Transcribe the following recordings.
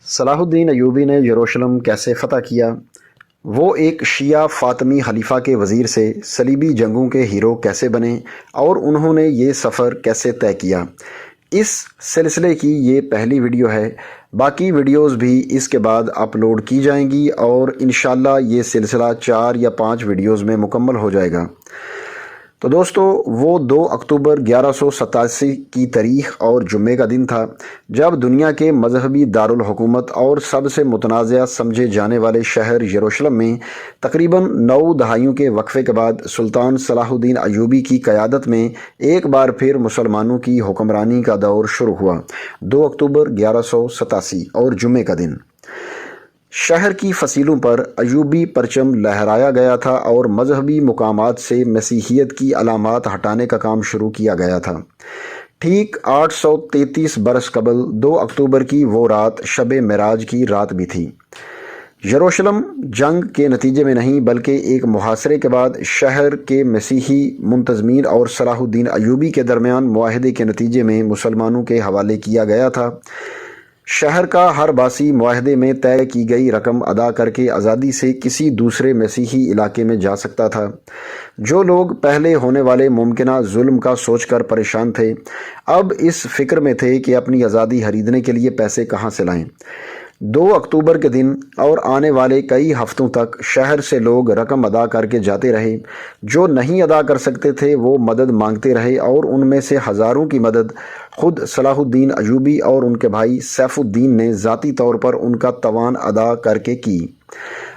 صلاح الدین ایوبی نے یروشلم کیسے فتح کیا؟ وہ ایک شیعہ فاطمی خلیفہ کے وزیر سے صلیبی جنگوں کے ہیرو کیسے بنے اور انہوں نے یہ سفر کیسے طے کیا؟ اس سلسلے کی یہ پہلی ویڈیو ہے۔ باقی ویڈیوز بھی اس کے بعد اپلوڈ کی جائیں گی اور انشاءاللہ یہ سلسلہ 4 یا 5 ویڈیوز میں مکمل ہو جائے گا۔ تو دوستو، وہ 2 اکتوبر 1187 کی تاریخ اور جمعے کا دن تھا جب دنیا کے مذہبی دارالحکومت اور سب سے متنازع سمجھے جانے والے شہر یروشلم میں تقریباً 9 دہائیوں کے وقفے کے بعد سلطان صلاح الدین ایوبی کی قیادت میں ایک بار پھر مسلمانوں کی حکمرانی کا دور شروع ہوا۔ 2 اکتوبر 1187 اور جمعے کا دن شہر کی فصیلوں پر ایوبی پرچم لہرایا گیا تھا اور مذہبی مقامات سے مسیحیت کی علامات ہٹانے کا کام شروع کیا گیا تھا۔ ٹھیک 833 برس قبل 2 اکتوبر کی وہ رات شب معراج کی رات بھی تھی۔ یروشلم جنگ کے نتیجے میں نہیں بلکہ ایک محاصرے کے بعد شہر کے مسیحی منتظمین اور صلاح الدین ایوبی کے درمیان معاہدے کے نتیجے میں مسلمانوں کے حوالے کیا گیا تھا۔ شہر کا ہر باسی معاہدے میں طے کی گئی رقم ادا کر کے آزادی سے کسی دوسرے مسیحی علاقے میں جا سکتا تھا۔ جو لوگ پہلے ہونے والے ممکنہ ظلم کا سوچ کر پریشان تھے، اب اس فکر میں تھے کہ اپنی آزادی خریدنے کے لیے پیسے کہاں سے لائیں۔ 2 اکتوبر کے دن اور آنے والے کئی ہفتوں تک شہر سے لوگ رقم ادا کر کے جاتے رہے۔ جو نہیں ادا کر سکتے تھے وہ مدد مانگتے رہے اور ان میں سے ہزاروں کی مدد خود صلاح الدین ایوبی اور ان کے بھائی سیف الدین نے ذاتی طور پر ان کا تعاون ادا کر کے کی،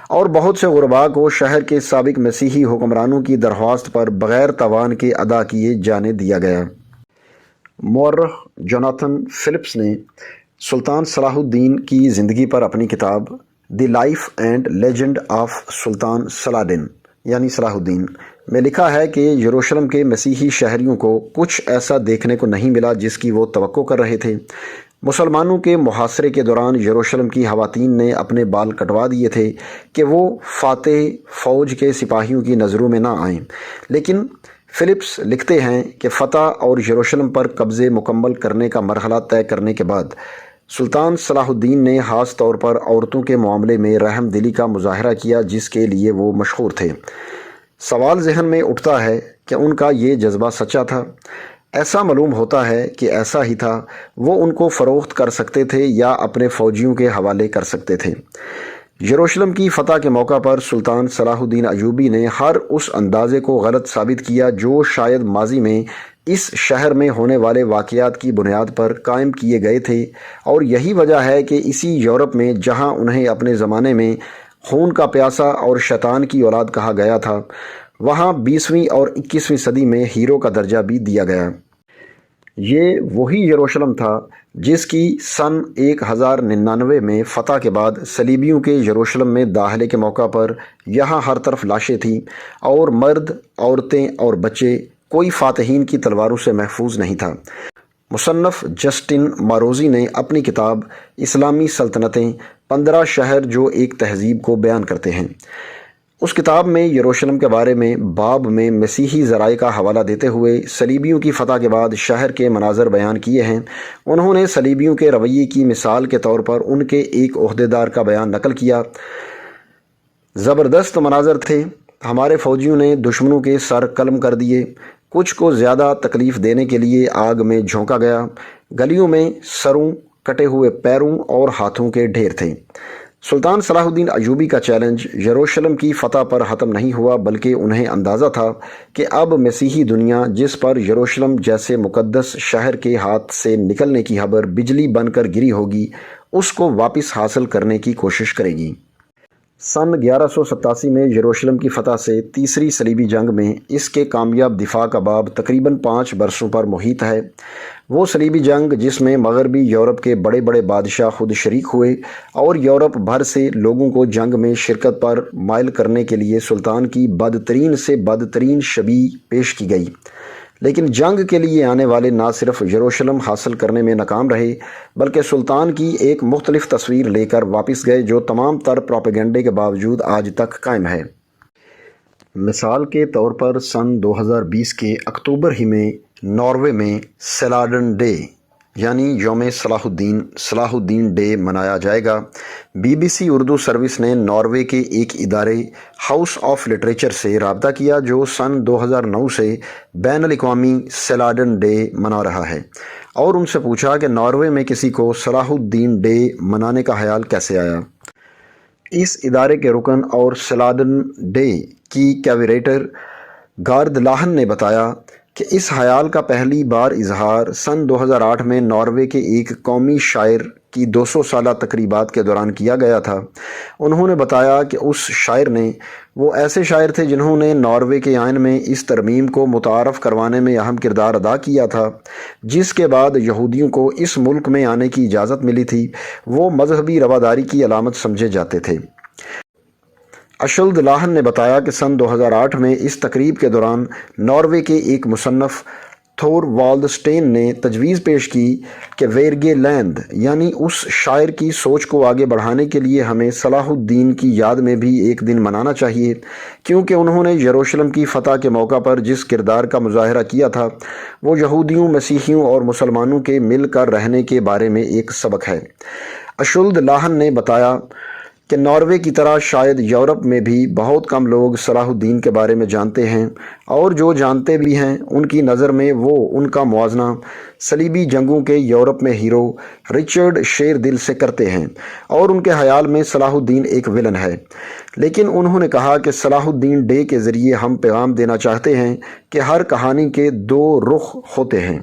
اور بہت سے غرباء کو شہر کے سابق مسیحی حکمرانوں کی درخواست پر بغیر تعاون کے ادا کیے جانے دیا گیا۔ مورخ جوناتھن فلپس نے سلطان صلاح الدین کی زندگی پر اپنی کتاب the life and legend of سلطان صلاح الدین میں لکھا ہے کہ یروشلم کے مسیحی شہریوں کو کچھ ایسا دیکھنے کو نہیں ملا جس کی وہ توقع کر رہے تھے۔ مسلمانوں کے محاصرے کے دوران یروشلم کی خواتین نے اپنے بال کٹوا دیے تھے کہ وہ فاتح فوج کے سپاہیوں کی نظروں میں نہ آئیں، لیکن فلپس لکھتے ہیں کہ فتح اور یروشلم پر قبضے مکمل کرنے کا مرحلہ طے کرنے کے بعد سلطان صلاح الدین نے خاص طور پر عورتوں کے معاملے میں رحم دلی کا مظاہرہ کیا جس کے لیے وہ مشہور تھے۔ سوال ذہن میں اٹھتا ہے کہ ان کا یہ جذبہ سچا تھا؟ ایسا معلوم ہوتا ہے کہ ایسا ہی تھا۔ وہ ان کو فروخت کر سکتے تھے یا اپنے فوجیوں کے حوالے کر سکتے تھے۔ یروشلم کی فتح کے موقع پر سلطان صلاح الدین ایوبی نے ہر اس اندازے کو غلط ثابت کیا جو شاید ماضی میں اس شہر میں ہونے والے واقعات کی بنیاد پر قائم کیے گئے تھے، اور یہی وجہ ہے کہ اسی یورپ میں جہاں انہیں اپنے زمانے میں خون کا پیاسا اور شیطان کی اولاد کہا گیا تھا، وہاں 20ویں اور 21ویں صدی میں ہیرو کا درجہ بھی دیا گیا۔ یہ وہی یروشلم تھا جس کی سن 1099 میں فتح کے بعد صلیبیوں کے یروشلم میں داخلے کے موقع پر یہاں ہر طرف لاشیں تھیں، اور مرد، عورتیں اور بچے کوئی فاتحین کی تلواروں سے محفوظ نہیں تھا۔ مصنف جسٹن ماروزی نے اپنی کتاب اسلامی سلطنتیں 15 شہر جو ایک تہذیب کو بیان کرتے ہیں، اس کتاب میں یروشلم کے بارے میں باب میں مسیحی ذرائع کا حوالہ دیتے ہوئے صلیبیوں کی فتح کے بعد شہر کے مناظر بیان کیے ہیں۔ انہوں نے صلیبیوں کے رویے کی مثال کے طور پر ان کے ایک عہدیدار کا بیان نقل کیا۔ زبردست مناظر تھے، ہمارے فوجیوں نے دشمنوں کے سر قلم کر دیے، کچھ کو زیادہ تکلیف دینے کے لیے آگ میں جھونکا گیا، گلیوں میں سروں، کٹے ہوئے پیروں اور ہاتھوں کے ڈھیر تھے۔ سلطان صلاح الدین ایوبی کا چیلنج یروشلم کی فتح پر ختم نہیں ہوا، بلکہ انہیں اندازہ تھا کہ اب مسیحی دنیا جس پر یروشلم جیسے مقدس شہر کے ہاتھ سے نکلنے کی خبر بجلی بن کر گری ہوگی، اس کو واپس حاصل کرنے کی کوشش کرے گی۔ سن 1187 میں یروشلم کی فتح سے تیسری صلیبی جنگ میں اس کے کامیاب دفاع کا باب تقریباً 5 برسوں پر محیط ہے۔ وہ صلیبی جنگ جس میں مغربی یورپ کے بڑے بڑے بادشاہ خود شریک ہوئے اور یورپ بھر سے لوگوں کو جنگ میں شرکت پر مائل کرنے کے لیے سلطان کی بدترین سے بدترین شبیہ پیش کی گئی، لیکن جنگ کے لیے آنے والے نہ صرف یروشلم حاصل کرنے میں ناکام رہے بلکہ سلطان کی ایک مختلف تصویر لے کر واپس گئے جو تمام تر پروپیگنڈے کے باوجود آج تک قائم ہے۔ مثال کے طور پر سن 2020 کے اکتوبر ہی میں ناروے میں سیلاڈن ڈے یعنی یوم صلاح الدین ڈے منایا جائے گا۔ BBC اردو سروس نے ناروے کے ایک ادارے ہاؤس آف لٹریچر سے رابطہ کیا جو سن 2009 سے بین الاقوامی سیلاڈن ڈے منا رہا ہے، اور ان سے پوچھا کہ ناروے میں کسی کو صلاح الدین ڈے منانے کا خیال کیسے آیا۔ اس ادارے کے رکن اور سیلاڈن ڈے کی کیوریٹر گارد لاہن نے بتایا کہ اس خیال کا پہلی بار اظہار سن 2008 میں ناروے کے ایک قومی شاعر کی 200 سالہ تقریبات کے دوران کیا گیا تھا۔ انہوں نے بتایا کہ اس شاعر نے، وہ ایسے شاعر تھے جنہوں نے ناروے کے آئین میں اس ترمیم کو متعارف کروانے میں اہم کردار ادا کیا تھا جس کے بعد یہودیوں کو اس ملک میں آنے کی اجازت ملی تھی۔ وہ مذہبی رواداری کی علامت سمجھے جاتے تھے۔ اشلد لاہن نے بتایا کہ سن 2008 میں اس تقریب کے دوران ناروے کے ایک مصنف تھور والڈسٹین نے تجویز پیش کی کہ ویرگے لینڈ یعنی اس شاعر کی سوچ کو آگے بڑھانے کے لیے ہمیں صلاح الدین کی یاد میں بھی ایک دن منانا چاہیے، کیونکہ انہوں نے یروشلم کی فتح کے موقع پر جس کردار کا مظاہرہ کیا تھا وہ یہودیوں، مسیحیوں اور مسلمانوں کے مل کر رہنے کے بارے میں ایک سبق ہے۔ اشلد لاہن نے بتایا کہ ناروے کی طرح شاید یورپ میں بھی بہت کم لوگ صلاح الدین کے بارے میں جانتے ہیں، اور جو جانتے بھی ہیں ان کی نظر میں وہ ان کا موازنہ صلیبی جنگوں کے یورپ میں ہیرو رچرڈ شیر دل سے کرتے ہیں، اور ان کے خیال میں صلاح الدین ایک ولن ہے۔ لیکن انہوں نے کہا کہ صلاح الدین ڈے کے ذریعے ہم پیغام دینا چاہتے ہیں کہ ہر کہانی کے دو رخ ہوتے ہیں۔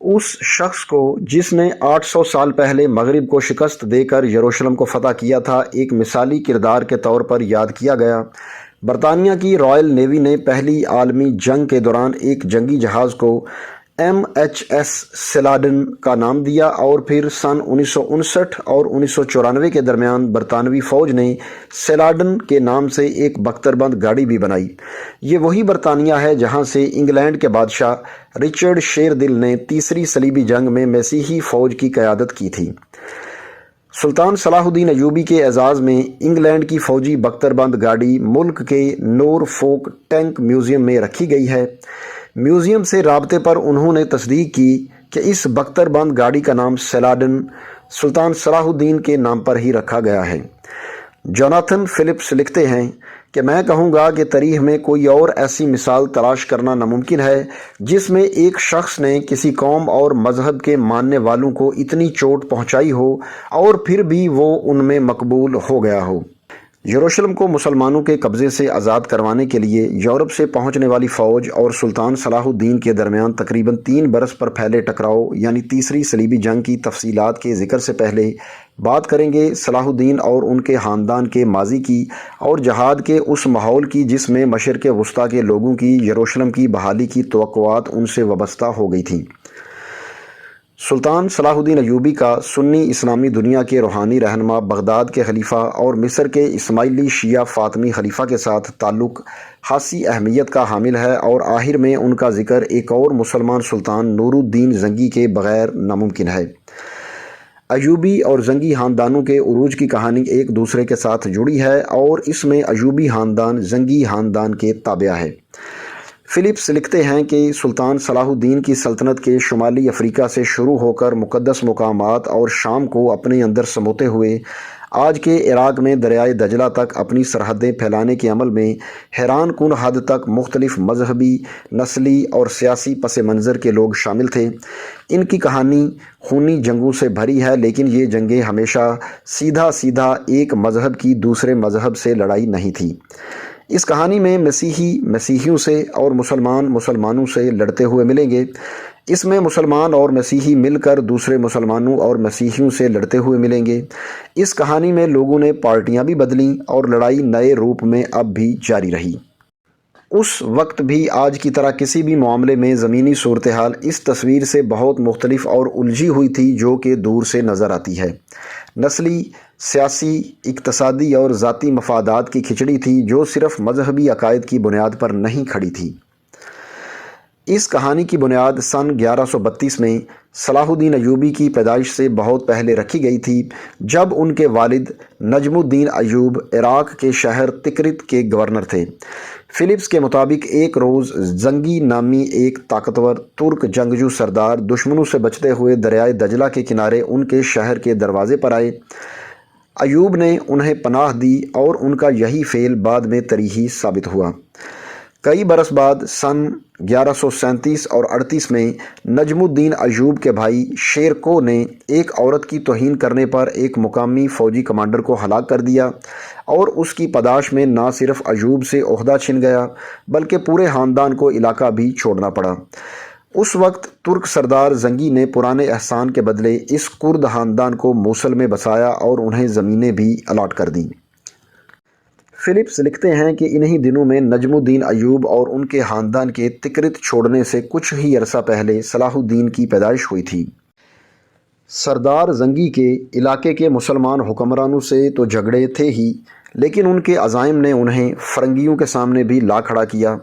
اس شخص کو جس نے 800 سال پہلے مغرب کو شکست دے کر یروشلم کو فتح کیا تھا ایک مثالی کردار کے طور پر یاد کیا گیا۔ برطانیہ کی رائل نیوی نے پہلی عالمی جنگ کے دوران ایک جنگی جہاز کو MHS سیلاڈن کا نام دیا، اور پھر سن 1959 اور 1994 کے درمیان برطانوی فوج نے سیلاڈن کے نام سے ایک بختر بند گاڑی بھی بنائی۔ یہ وہی برطانیہ ہے جہاں سے انگلینڈ کے بادشاہ رچرڈ شیر دل نے تیسری صلیبی جنگ میں مسیحی فوج کی قیادت کی تھی۔ سلطان صلاح الدین ایوبی کے اعزاز میں انگلینڈ کی فوجی بختر بند گاڑی ملک کے نورفولک ٹینک میوزیم میں رکھی گئی ہے۔ میوزیم سے رابطے پر انہوں نے تصدیق کی کہ اس بختر بند گاڑی کا نام سیلاڈن سلطان صلاح الدین کے نام پر ہی رکھا گیا ہے۔ جوناتھن فلپس لکھتے ہیں کہ میں کہوں گا کہ تاریخ میں کوئی اور ایسی مثال تلاش کرنا ناممکن ہے جس میں ایک شخص نے کسی قوم اور مذہب کے ماننے والوں کو اتنی چوٹ پہنچائی ہو اور پھر بھی وہ ان میں مقبول ہو گیا ہو۔ یروشلم کو مسلمانوں کے قبضے سے آزاد کروانے کے لیے یورپ سے پہنچنے والی فوج اور سلطان صلاح الدین کے درمیان تقریباً 3 برس پر پھیلے ٹکراؤ یعنی تیسری صلیبی جنگ کی تفصیلات کے ذکر سے پہلے بات کریں گے صلاح الدین اور ان کے خاندان کے ماضی کی اور جہاد کے اس ماحول کی جس میں مشرق وسطیٰ کے لوگوں کی یروشلم کی بحالی کی توقعات ان سے وابستہ ہو گئی تھیں۔ سلطان صلاح الدین ایوبی کا سنی اسلامی دنیا کے روحانی رہنما، بغداد کے خلیفہ اور مصر کے اسماعیلی شیعہ فاطمی خلیفہ کے ساتھ تعلق خاصی اہمیت کا حامل ہے، اور آخر میں ان کا ذکر ایک اور مسلمان سلطان نور الدین زنگی کے بغیر ناممکن ہے۔ ایوبی اور زنگی خاندانوں کے عروج کی کہانی ایک دوسرے کے ساتھ جڑی ہے، اور اس میں ایوبی خاندان زنگی خاندان کے تابع ہے۔ فلپس لکھتے ہیں کہ سلطان صلاح الدین کی سلطنت کے شمالی افریقہ سے شروع ہو کر مقدس مقامات اور شام کو اپنے اندر سموتے ہوئے آج کے عراق میں دریائے دجلہ تک اپنی سرحدیں پھیلانے کے عمل میں حیران کن حد تک مختلف مذہبی، نسلی اور سیاسی پس منظر کے لوگ شامل تھے۔ ان کی کہانی خونی جنگوں سے بھری ہے، لیکن یہ جنگیں ہمیشہ سیدھا ایک مذہب کی دوسرے مذہب سے لڑائی نہیں تھی۔ اس کہانی میں مسیحی مسیحیوں سے اور مسلمان مسلمانوں سے لڑتے ہوئے ملیں گے۔ اس میں مسلمان اور مسیحی مل کر دوسرے مسلمانوں اور مسیحیوں سے لڑتے ہوئے ملیں گے۔ اس کہانی میں لوگوں نے پارٹیاں بھی بدلیں اور لڑائی نئے روپ میں اب بھی جاری رہی۔ اس وقت بھی آج کی طرح کسی بھی معاملے میں زمینی صورتحال اس تصویر سے بہت مختلف اور الجھی ہوئی تھی جو کہ دور سے نظر آتی ہے۔ نسلی، سیاسی، اقتصادی اور ذاتی مفادات کی کھچڑی تھی جو صرف مذہبی عقائد کی بنیاد پر نہیں کھڑی تھی۔ اس کہانی کی بنیاد سن 1132 میں صلاح الدین ایوبی کی پیدائش سے بہت پہلے رکھی گئی تھی، جب ان کے والد نجم الدین ایوب عراق کے شہر تکرت کے گورنر تھے۔ فلپس کے مطابق ایک روز زنگی نامی ایک طاقتور ترک جنگجو سردار دشمنوں سے بچتے ہوئے دریائے دجلہ کے کنارے ان کے شہر کے دروازے پر آئے۔ ایوب نے انہیں پناہ دی اور ان کا یہی فعل بعد میں تریحی ثابت ہوا۔ کئی برس بعد سن 1137 اور 38 میں نجم الدین ایوب کے بھائی شیر کو نے ایک عورت کی توہین کرنے پر ایک مقامی فوجی کمانڈر کو ہلاک کر دیا اور اس کی پاداش میں نہ صرف ایوب سے عہدہ چھن گیا بلکہ پورے خاندان کو علاقہ بھی چھوڑنا پڑا۔ اس وقت ترک سردار زنگی نے پرانے احسان کے بدلے اس کرد خاندان کو موصل میں بسایا اور انہیں زمینیں بھی الاٹ کر دیں۔ فلپس لکھتے ہیں کہ انہی دنوں میں نجم الدین ایوب اور ان کے خاندان کے تکرت چھوڑنے سے کچھ ہی عرصہ پہلے صلاح الدین کی پیدائش ہوئی تھی۔ سردار زنگی کے علاقے کے مسلمان حکمرانوں سے تو جھگڑے تھے ہی، لیکن ان کے عزائم نے انہیں فرنگیوں کے سامنے بھی لا کھڑا کیا۔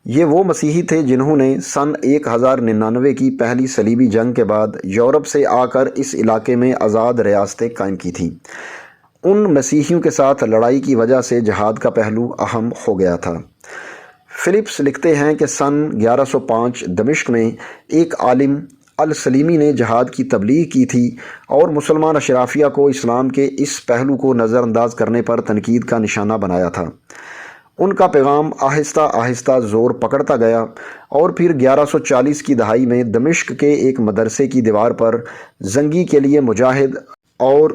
یہ وہ مسیحی تھے جنہوں نے سن 1099 کی پہلی صلیبی جنگ کے بعد یورپ سے آ کر اس علاقے میں آزاد ریاستیں قائم کی تھیں۔ ان مسیحیوں کے ساتھ لڑائی کی وجہ سے جہاد کا پہلو اہم ہو گیا تھا۔ فلپس لکھتے ہیں کہ سن 1105 دمشق میں ایک عالم السلیمی نے جہاد کی تبلیغ کی تھی اور مسلمان اشرافیہ کو اسلام کے اس پہلو کو نظر انداز کرنے پر تنقید کا نشانہ بنایا تھا۔ ان کا پیغام آہستہ آہستہ زور پکڑتا گیا اور پھر 1140 کی دہائی میں دمشق کے ایک مدرسے کی دیوار پر زنگی کے لیے مجاہد اور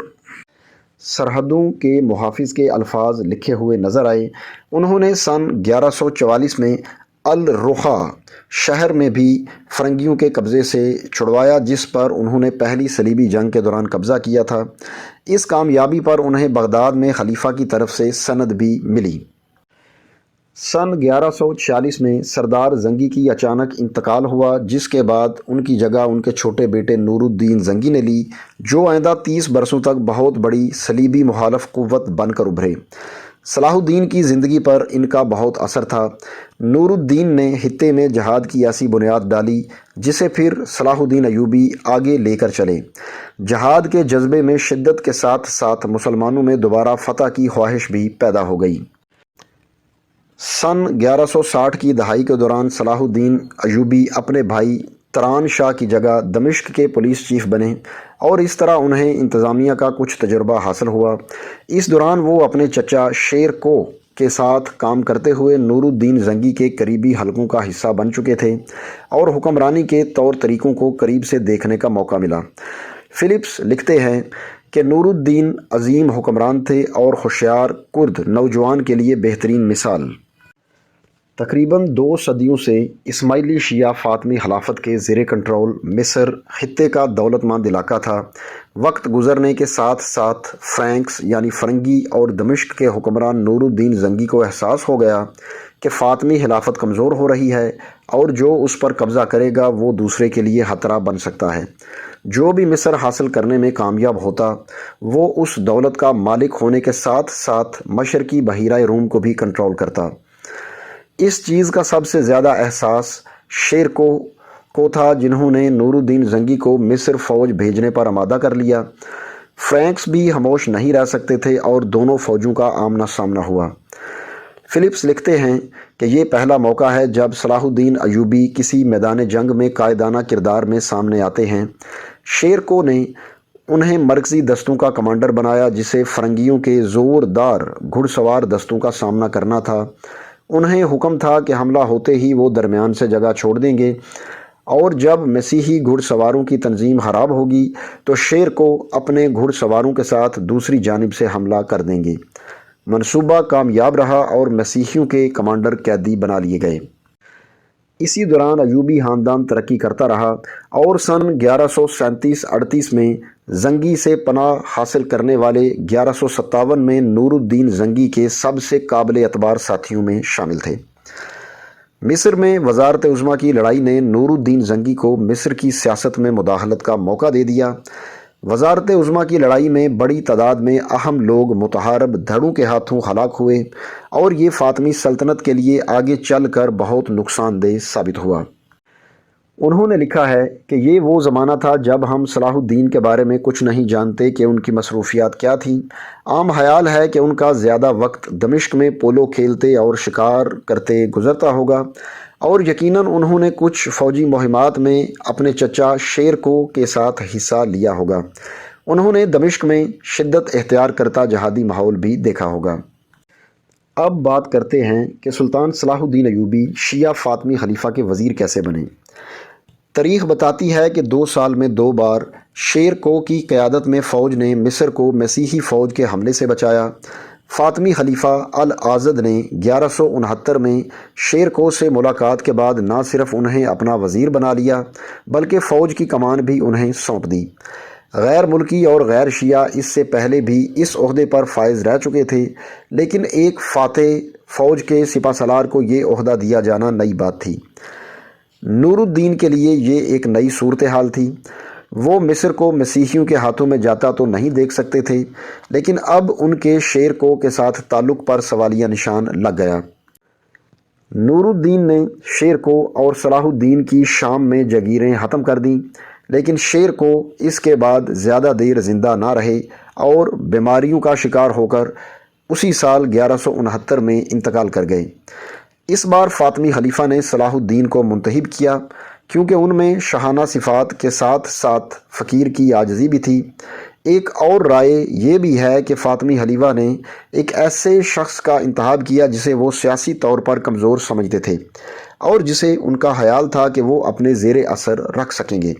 سرحدوں کے محافظ کے الفاظ لکھے ہوئے نظر آئے۔ انہوں نے سن 1144 میں الرخا شہر میں بھی فرنگیوں کے قبضے سے چھڑوایا، جس پر انہوں نے پہلی صلیبی جنگ کے دوران قبضہ کیا تھا۔ اس کامیابی پر انہیں بغداد میں خلیفہ کی طرف سے سند بھی ملی۔ سن 1146 میں سردار زنگی کی اچانک انتقال ہوا، جس کے بعد ان کی جگہ ان کے چھوٹے بیٹے نور الدین زنگی نے لی، جو آئندہ 30 برسوں تک بہت بڑی صلیبی مخالف قوت بن کر ابھرے۔ صلاح الدین کی زندگی پر ان کا بہت اثر تھا۔ نور الدین نے خطے میں جہاد کی ایسی بنیاد ڈالی جسے پھر صلاح الدین ایوبی آگے لے کر چلے۔ جہاد کے جذبے میں شدت کے ساتھ ساتھ مسلمانوں میں دوبارہ فتح کی خواہش بھی پیدا ہو گئی۔ سن 1160 کی دہائی کے دوران صلاح الدین ایوبی اپنے بھائی تران شاہ کی جگہ دمشق کے پولیس چیف بنے اور اس طرح انہیں انتظامیہ کا کچھ تجربہ حاصل ہوا۔ اس دوران وہ اپنے چچا شیر کو کے ساتھ کام کرتے ہوئے نور الدین زنگی کے قریبی حلقوں کا حصہ بن چکے تھے اور حکمرانی کے طور طریقوں کو قریب سے دیکھنے کا موقع ملا۔ فلپس لکھتے ہیں کہ نور الدین عظیم حکمران تھے اور ہوشیار کرد نوجوان کے لیے بہترین مثال۔ تقریباً 2 صدیوں سے اسماعیلی شیعہ فاطمی خلافت کے زیر کنٹرول مصر خطے کا دولت مند علاقہ تھا۔ وقت گزرنے کے ساتھ ساتھ فرینکس یعنی فرنگی اور دمشق کے حکمران نور الدین زنگی کو احساس ہو گیا کہ فاطمی خلافت کمزور ہو رہی ہے اور جو اس پر قبضہ کرے گا وہ دوسرے کے لیے خطرہ بن سکتا ہے۔ جو بھی مصر حاصل کرنے میں کامیاب ہوتا وہ اس دولت کا مالک ہونے کے ساتھ ساتھ مشرقی بحیرہ روم کو بھی کنٹرول کرتا۔ اس چیز کا سب سے زیادہ احساس شیر کو تھا، جنہوں نے نور الدین زنگی کو مصر فوج بھیجنے پر آمادہ کر لیا۔ فرینکس بھی خاموش نہیں رہ سکتے تھے اور دونوں فوجوں کا آمنا سامنا ہوا۔ فلپس لکھتے ہیں کہ یہ پہلا موقع ہے جب صلاح الدین ایوبی کسی میدان جنگ میں قائدانہ کردار میں سامنے آتے ہیں۔ شیر کو نے انہیں مرکزی دستوں کا کمانڈر بنایا جسے فرنگیوں کے زوردار گھڑ سوار دستوں کا سامنا کرنا تھا۔ انہیں حکم تھا کہ حملہ ہوتے ہی وہ درمیان سے جگہ چھوڑ دیں گے اور جب مسیحی گھڑ سواروں کی تنظیم خراب ہوگی تو شیر کو اپنے گھڑ سواروں کے ساتھ دوسری جانب سے حملہ کر دیں گے۔ منصوبہ کامیاب رہا اور مسیحیوں کے کمانڈر قیدی بنا لیے گئے۔ اسی دوران ایوبی خاندان ترقی کرتا رہا اور سن 1137-38 میں زنگی سے پناہ حاصل کرنے والے 1157 میں نور الدین زنگی کے سب سے قابل اعتبار ساتھیوں میں شامل تھے۔ مصر میں وزارت عظمیٰ کی لڑائی نے نور الدین زنگی کو مصر کی سیاست میں مداخلت کا موقع دے دیا۔ وزارت عظمیٰ کی لڑائی میں بڑی تعداد میں اہم لوگ متحارب دھڑوں کے ہاتھوں ہلاک ہوئے اور یہ فاطمی سلطنت کے لیے آگے چل کر بہت نقصان دہ ثابت ہوا۔ انہوں نے لکھا ہے کہ یہ وہ زمانہ تھا جب ہم صلاح الدین کے بارے میں کچھ نہیں جانتے کہ ان کی مصروفیات کیا تھیں۔ عام خیال ہے کہ ان کا زیادہ وقت دمشق میں پولو کھیلتے اور شکار کرتے گزرتا ہوگا، اور یقیناً انہوں نے کچھ فوجی مہمات میں اپنے چچا شیرکو کے ساتھ حصہ لیا ہوگا۔ انہوں نے دمشق میں شدت اختیار کرتا جہادی ماحول بھی دیکھا ہوگا۔ اب بات کرتے ہیں کہ سلطان صلاح الدین ایوبی شیعہ فاطمی خلیفہ کے وزیر کیسے بنے۔ تاریخ بتاتی ہے کہ 2 سال میں 2 بار شیرکو کی قیادت میں فوج نے مصر کو مسیحی فوج کے حملے سے بچایا۔ فاطمی خلیفہ العاضد نے 1169 میں شیرکو سے ملاقات کے بعد نہ صرف انہیں اپنا وزیر بنا لیا بلکہ فوج کی کمان بھی انہیں سونپ دی۔ غیر ملکی اور غیر شیعہ اس سے پہلے بھی اس عہدے پر فائز رہ چکے تھے، لیکن ایک فاتح فوج کے سپہ سالار کو یہ عہدہ دیا جانا نئی بات تھی۔ نور الدین کے لیے یہ ایک نئی صورتحال تھی۔ وہ مصر کو مسیحیوں کے ہاتھوں میں جاتا تو نہیں دیکھ سکتے تھے، لیکن اب ان کے شیرکو کے ساتھ تعلق پر سوالیہ نشان لگ گیا۔ نور الدین نے شیرکو اور صلاح الدین کی شام میں جگیریں ختم کر دیں، لیکن شیرکو اس کے بعد زیادہ دیر زندہ نہ رہے اور بیماریوں کا شکار ہو کر اسی سال 1169 میں انتقال کر گئے۔ اس بار فاطمی خلیفہ نے صلاح الدین کو منتخب کیا کیونکہ ان میں شاہانہ صفات کے ساتھ ساتھ فقیر کی عاجزی بھی تھی۔ ایک اور رائے یہ بھی ہے کہ فاطمی خلیفہ نے ایک ایسے شخص کا انتخاب کیا جسے وہ سیاسی طور پر کمزور سمجھتے تھے اور جسے ان کا خیال تھا کہ وہ اپنے زیر اثر رکھ سکیں گے۔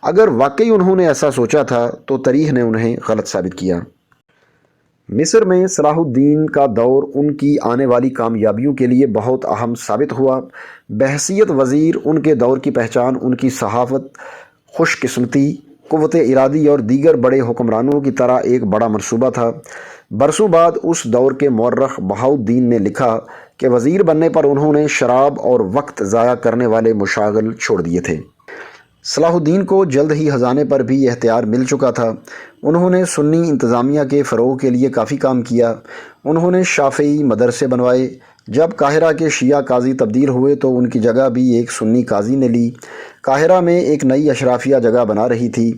اگر واقعی انہوں نے ایسا سوچا تھا تو تاریخ نے انہیں غلط ثابت کیا۔ مصر میں صلاح الدین کا دور ان کی آنے والی کامیابیوں کے لیے بہت اہم ثابت ہوا۔ بحیثیت وزیر ان کے دور کی پہچان ان کی صحافت، خوش قسمتی، قوت ارادی اور دیگر بڑے حکمرانوں کی طرح ایک بڑا منصوبہ تھا۔ برسوں بعد اس دور کے مورخ بہاؤالدین نے لکھا کہ وزیر بننے پر انہوں نے شراب اور وقت ضائع کرنے والے مشاغل چھوڑ دیے تھے۔ صلاح الدین کو جلد ہی خزانے پر بھی اختیار مل چکا تھا۔ انہوں نے سنی انتظامیہ کے فروغ کے لیے کافی کام کیا۔ انہوں نے شافعی مدرسے بنوائے۔ جب قاہرہ کے شیعہ قاضی تبدیل ہوئے تو ان کی جگہ بھی ایک سنی قاضی نے لی۔ قاہرہ میں ایک نئی اشرافیہ جگہ بنا رہی تھی۔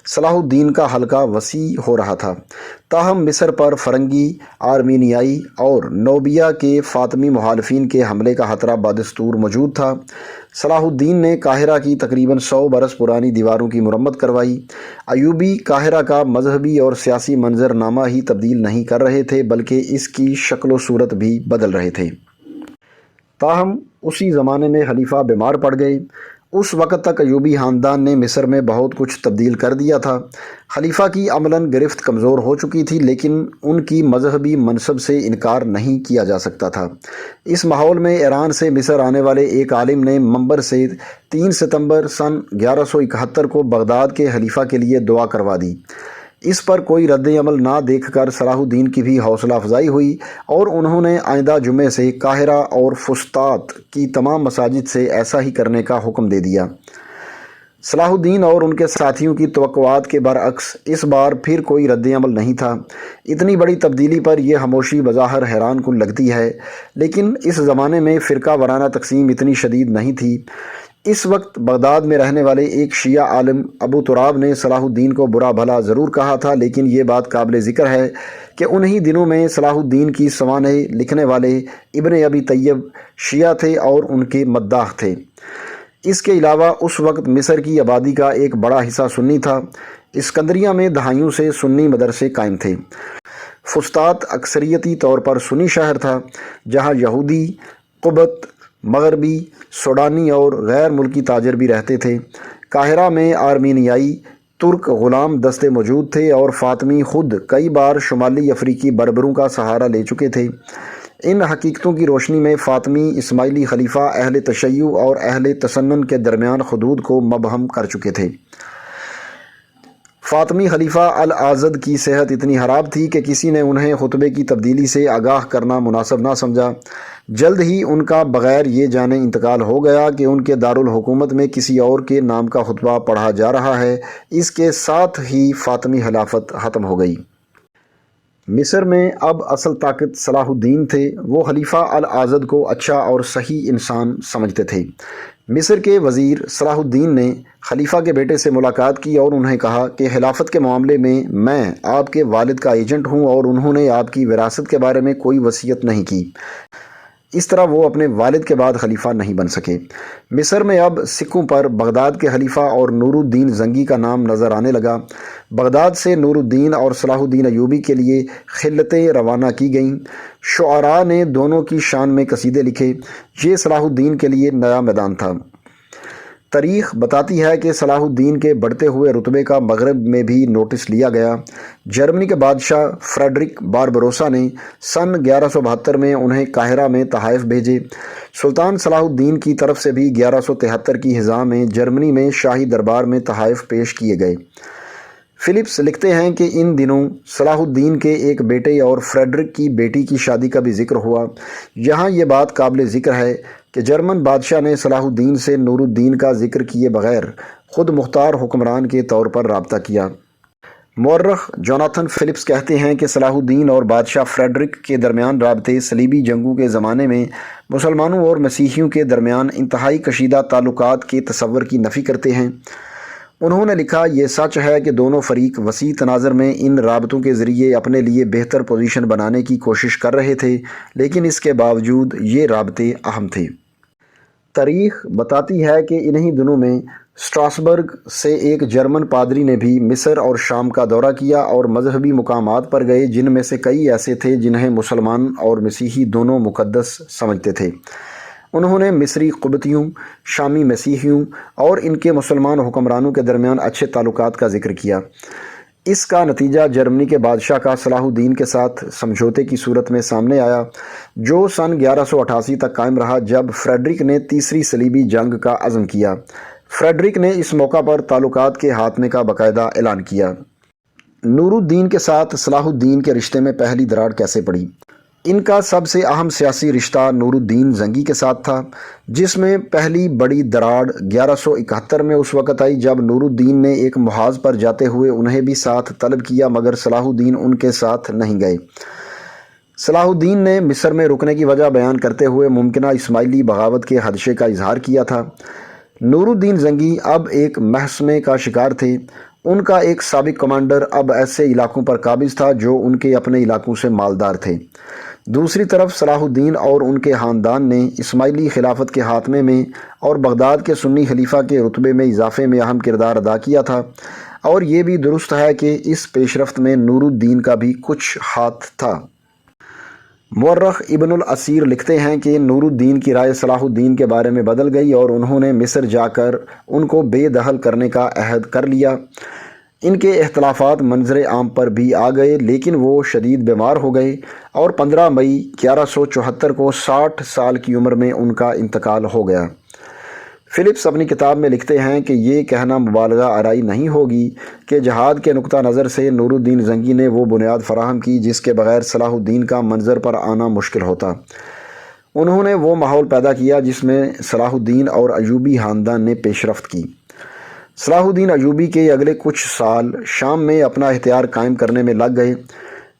صلاح الدین کا حلقہ وسیع ہو رہا تھا، تاہم مصر پر فرنگی، آرمینیائی اور نوبیہ کے فاطمی مخالفین کے حملے کا خطرہ بدستور موجود تھا۔ صلاح الدین نے قاہرہ کی تقریباً 100 برس پرانی دیواروں کی مرمت کروائی۔ ایوبی قاہرہ کا مذہبی اور سیاسی منظر نامہ ہی تبدیل نہیں کر رہے تھے بلکہ اس کی شکل و صورت بھی بدل رہے تھے۔ تاہم اسی زمانے میں خلیفہ بیمار پڑ گئے۔ اس وقت تک ایوبی خاندان نے مصر میں بہت کچھ تبدیل کر دیا تھا۔ خلیفہ کی عملاً گرفت کمزور ہو چکی تھی، لیکن ان کی مذہبی منصب سے انکار نہیں کیا جا سکتا تھا۔ اس ماحول میں ایران سے مصر آنے والے ایک عالم نے منبر سے 3 ستمبر سن 1171 کو بغداد کے خلیفہ کے لیے دعا کروا دی۔ اس پر کوئی رد عمل نہ دیکھ کر صلاح الدین کی بھی حوصلہ افزائی ہوئی اور انہوں نے آئندہ جمعے سے قاہرہ اور فسطاط کی تمام مساجد سے ایسا ہی کرنے کا حکم دے دیا۔ صلاح الدین اور ان کے ساتھیوں کی توقعات کے برعکس اس بار پھر کوئی رد عمل نہیں تھا۔ اتنی بڑی تبدیلی پر یہ خاموشی بظاہر حیران کن لگتی ہے، لیکن اس زمانے میں فرقہ وارانہ تقسیم اتنی شدید نہیں تھی۔ اس وقت بغداد میں رہنے والے ایک شیعہ عالم ابو تراب نے صلاح الدین کو برا بھلا ضرور کہا تھا، لیکن یہ بات قابل ذکر ہے کہ انہی دنوں میں صلاح الدین کی سوانح لکھنے والے ابن ابی طیب شیعہ تھے اور ان کے مداح تھے۔ اس کے علاوہ اس وقت مصر کی آبادی کا ایک بڑا حصہ سنی تھا۔ اسکندریہ میں دہائیوں سے سنی مدرسے قائم تھے۔ فسطاط اکثریتی طور پر سنی شہر تھا، جہاں یہودی، قبط، مغربی، سوڈانی اور غیر ملکی تاجر بھی رہتے تھے۔ قاہرہ میں آرمینیائی، ترک غلام دستے موجود تھے اور فاطمی خود کئی بار شمالی افریقی بربروں کا سہارا لے چکے تھے۔ ان حقیقتوں کی روشنی میں فاطمی اسماعیلی خلیفہ اہل تشیع اور اہل تسنن کے درمیان حدود کو مبہم کر چکے تھے۔ فاطمی خلیفہ العاضد کی صحت اتنی خراب تھی کہ کسی نے انہیں خطبے کی تبدیلی سے آگاہ کرنا مناسب نہ سمجھا۔ جلد ہی ان کا بغیر یہ جانے انتقال ہو گیا کہ ان کے دارالحکومت میں کسی اور کے نام کا خطبہ پڑھا جا رہا ہے۔ اس کے ساتھ ہی فاطمی خلافت ختم ہو گئی۔ مصر میں اب اصل طاقت صلاح الدین تھے۔ وہ خلیفہ العاضد کو اچھا اور صحیح انسان سمجھتے تھے۔ مصر کے وزیر صلاح الدین نے خلیفہ کے بیٹے سے ملاقات کی اور انہیں کہا کہ خلافت کے معاملے میں آپ کے والد کا ایجنٹ ہوں اور انہوں نے آپ کی وراثت کے بارے میں کوئی وصیت نہیں کی، اس طرح وہ اپنے والد کے بعد خلیفہ نہیں بن سکے۔ مصر میں اب سکوں پر بغداد کے خلیفہ اور نور الدین زنگی کا نام نظر آنے لگا۔ بغداد سے نور الدین اور صلاح الدین ایوبی کے لیے خلتیں روانہ کی گئیں۔ شعراء نے دونوں کی شان میں قصیدے لکھے۔ یہ صلاح الدین کے لیے نیا میدان تھا۔ تاریخ بتاتی ہے کہ صلاح الدین کے بڑھتے ہوئے رتبے کا مغرب میں بھی نوٹس لیا گیا۔ جرمنی کے بادشاہ فریڈرک باربروسا نے سن 1172 میں انہیں قاہرہ میں تحائف بھیجے۔ سلطان صلاح الدین کی طرف سے بھی 1173 کی ہزا میں جرمنی میں شاہی دربار میں تحائف پیش کیے گئے۔ فلپس لکھتے ہیں کہ ان دنوں صلاح الدین کے ایک بیٹے اور فریڈرک کی بیٹی کی شادی کا بھی ذکر ہوا۔ یہاں یہ بات قابل ذکر ہے کہ جرمن بادشاہ نے صلاح الدین سے نور الدین کا ذکر کیے بغیر خود مختار حکمران کے طور پر رابطہ کیا۔ مورخ جوناتھن فلپس کہتے ہیں کہ صلاح الدین اور بادشاہ فریڈرک کے درمیان رابطے صلیبی جنگوں کے زمانے میں مسلمانوں اور مسیحیوں کے درمیان انتہائی کشیدہ تعلقات کے تصور کی نفی کرتے ہیں۔ انہوں نے لکھا، یہ سچ ہے کہ دونوں فریق وسیع تناظر میں ان رابطوں کے ذریعے اپنے لیے بہتر پوزیشن بنانے کی کوشش کر رہے تھے، لیکن اس کے باوجود یہ رابطے اہم تھے۔ تاریخ بتاتی ہے کہ انہی دنوں میں اسٹراسبرگ سے ایک جرمن پادری نے بھی مصر اور شام کا دورہ کیا اور مذہبی مقامات پر گئے جن میں سے کئی ایسے تھے جنہیں مسلمان اور مسیحی دونوں مقدس سمجھتے تھے۔ انہوں نے مصری قبطیوں، شامی مسیحیوں اور ان کے مسلمان حکمرانوں کے درمیان اچھے تعلقات کا ذکر کیا۔ اس کا نتیجہ جرمنی کے بادشاہ کا صلاح الدین کے ساتھ سمجھوتے کی صورت میں سامنے آیا، جو سن 1188 تک قائم رہا جب فریڈرک نے تیسری صلیبی جنگ کا عزم کیا۔ فریڈرک نے اس موقع پر تعلقات کے خاتمے کا باقاعدہ اعلان کیا۔ نور الدین کے ساتھ صلاح الدین کے رشتے میں پہلی دراڑ کیسے پڑی؟ ان کا سب سے اہم سیاسی رشتہ نور الدین زنگی کے ساتھ تھا، جس میں پہلی بڑی دراڑ 1171 میں اس وقت آئی جب نور الدین نے ایک محاذ پر جاتے ہوئے انہیں بھی ساتھ طلب کیا، مگر صلاح الدین ان کے ساتھ نہیں گئے۔ صلاح الدین نے مصر میں رکنے کی وجہ بیان کرتے ہوئے ممکنہ اسماعیلی بغاوت کے خدشے کا اظہار کیا تھا۔ نور الدین زنگی اب ایک محاصمے کا شکار تھے۔ ان کا ایک سابق کمانڈر اب ایسے علاقوں پر قابض تھا جو ان کے اپنے علاقوں سے مالدار تھے۔ دوسری طرف صلاح الدین اور ان کے خاندان نے اسماعیلی خلافت کے خاتمے میں اور بغداد کے سنی خلیفہ کے رتبے میں اضافے میں اہم کردار ادا کیا تھا، اور یہ بھی درست ہے کہ اس پیش رفت میں نور الدین کا بھی کچھ ہاتھ تھا۔ مورخ ابن الاسیر لکھتے ہیں کہ نور الدین کی رائے صلاح الدین کے بارے میں بدل گئی اور انہوں نے مصر جا کر ان کو بے دخل کرنے کا عہد کر لیا۔ ان کے اختلافات منظر عام پر بھی آ گئے، لیکن وہ شدید بیمار ہو گئے اور 15 مئی 1174 کو 60 سال کی عمر میں ان کا انتقال ہو گیا۔ فلپس اپنی کتاب میں لکھتے ہیں کہ یہ کہنا مبالغہ آرائی نہیں ہوگی کہ جہاد کے نقطہ نظر سے نور الدین زنگی نے وہ بنیاد فراہم کی جس کے بغیر صلاح الدین کا منظر پر آنا مشکل ہوتا۔ انہوں نے وہ ماحول پیدا کیا جس میں صلاح الدین اور ایوبی خاندان نے پیش رفت کی۔ صلاح الدین ایوبی کے اگلے کچھ سال شام میں اپنا اختیار قائم کرنے میں لگ گئے۔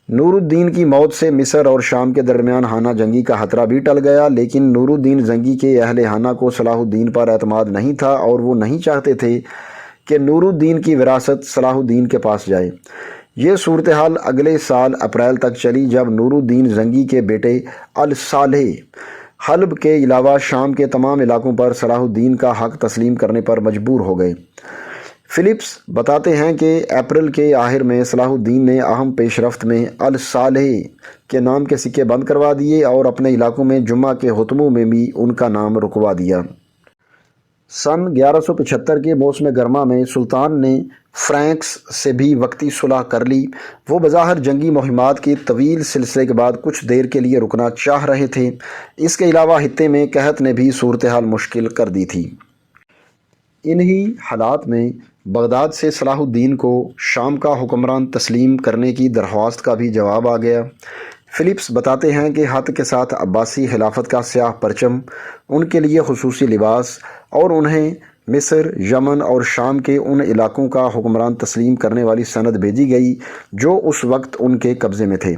نور الدین کی موت سے مصر اور شام کے درمیان خانہ جنگی کا خطرہ بھی ٹل گیا، لیکن نور الدین زنگی کے اہل خانہ کو صلاح الدین پر اعتماد نہیں تھا اور وہ نہیں چاہتے تھے کہ نور الدین کی وراثت صلاح الدین کے پاس جائے۔ یہ صورتحال اگلے سال اپریل تک چلی جب نور الدین زنگی کے بیٹے الصالح حلب کے علاوہ شام کے تمام علاقوں پر صلاح الدین کا حق تسلیم کرنے پر مجبور ہو گئے۔ فلپس بتاتے ہیں کہ اپریل کے آخر میں صلاح الدین نے اہم پیش رفت میں الصالح کے نام کے سکے بند کروا دیے اور اپنے علاقوں میں جمعہ کے خطبوں میں بھی ان کا نام رکوا دیا۔ سن 1175 کے موسم گرما میں سلطان نے فرینکس سے بھی وقتی صلح کر لی۔ وہ بظاہر جنگی مہمات کے طویل سلسلے کے بعد کچھ دیر کے لیے رکنا چاہ رہے تھے۔ اس کے علاوہ خطے میں قحط نے بھی صورتحال مشکل کر دی تھی۔ انہی حالات میں بغداد سے صلاح الدین کو شام کا حکمران تسلیم کرنے کی درخواست کا بھی جواب آ گیا۔ فلپس بتاتے ہیں کہ خط کے ساتھ عباسی خلافت کا سیاہ پرچم، ان کے لیے خصوصی لباس اور انہیں مصر، یمن اور شام کے ان علاقوں کا حکمران تسلیم کرنے والی سند بھیجی گئی جو اس وقت ان کے قبضے میں تھے۔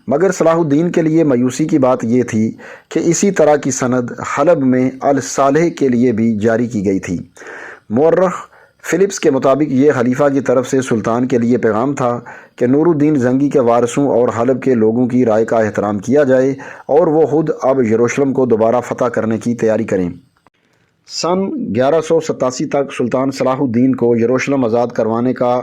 مگر صلاح الدین کے لیے مایوسی کی بات یہ تھی کہ اسی طرح کی سند حلب میں الصالح کے لیے بھی جاری کی گئی تھی۔ مورخ فلپس کے مطابق یہ خلیفہ کی طرف سے سلطان کے لیے پیغام تھا کہ نور الدین زنگی کے وارثوں اور حلب کے لوگوں کی رائے کا احترام کیا جائے اور وہ خود اب یروشلم کو دوبارہ فتح کرنے کی تیاری کریں۔ سن 1187 تک سلطان صلاح الدین کو یروشلم آزاد کروانے کا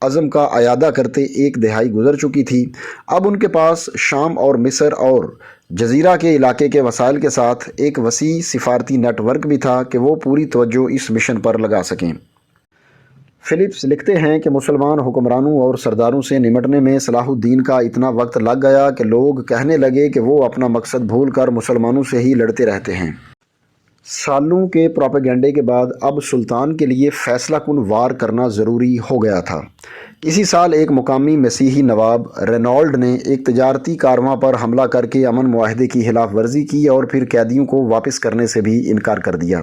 عزم کا اعادہ کرتے ایک دہائی گزر چکی تھی۔ اب ان کے پاس شام اور مصر اور جزیرہ کے علاقے کے وسائل کے ساتھ ایک وسیع سفارتی نیٹ ورک بھی تھا کہ وہ پوری توجہ اس مشن پر لگا سکیں۔ فلپس لکھتے ہیں کہ مسلمان حکمرانوں اور سرداروں سے نمٹنے میں صلاح الدین کا اتنا وقت لگ گیا کہ لوگ کہنے لگے کہ وہ اپنا مقصد بھول کر مسلمانوں سے ہی لڑتے رہتے ہیں۔ سالوں کے پروپیگنڈے کے بعد اب سلطان کے لیے فیصلہ کن وار کرنا ضروری ہو گیا تھا۔ اسی سال ایک مقامی مسیحی نواب رینالڈ نے ایک تجارتی کارواں پر حملہ کر کے امن معاہدے کی خلاف ورزی کی اور پھر قیدیوں کو واپس کرنے سے بھی انکار کر دیا۔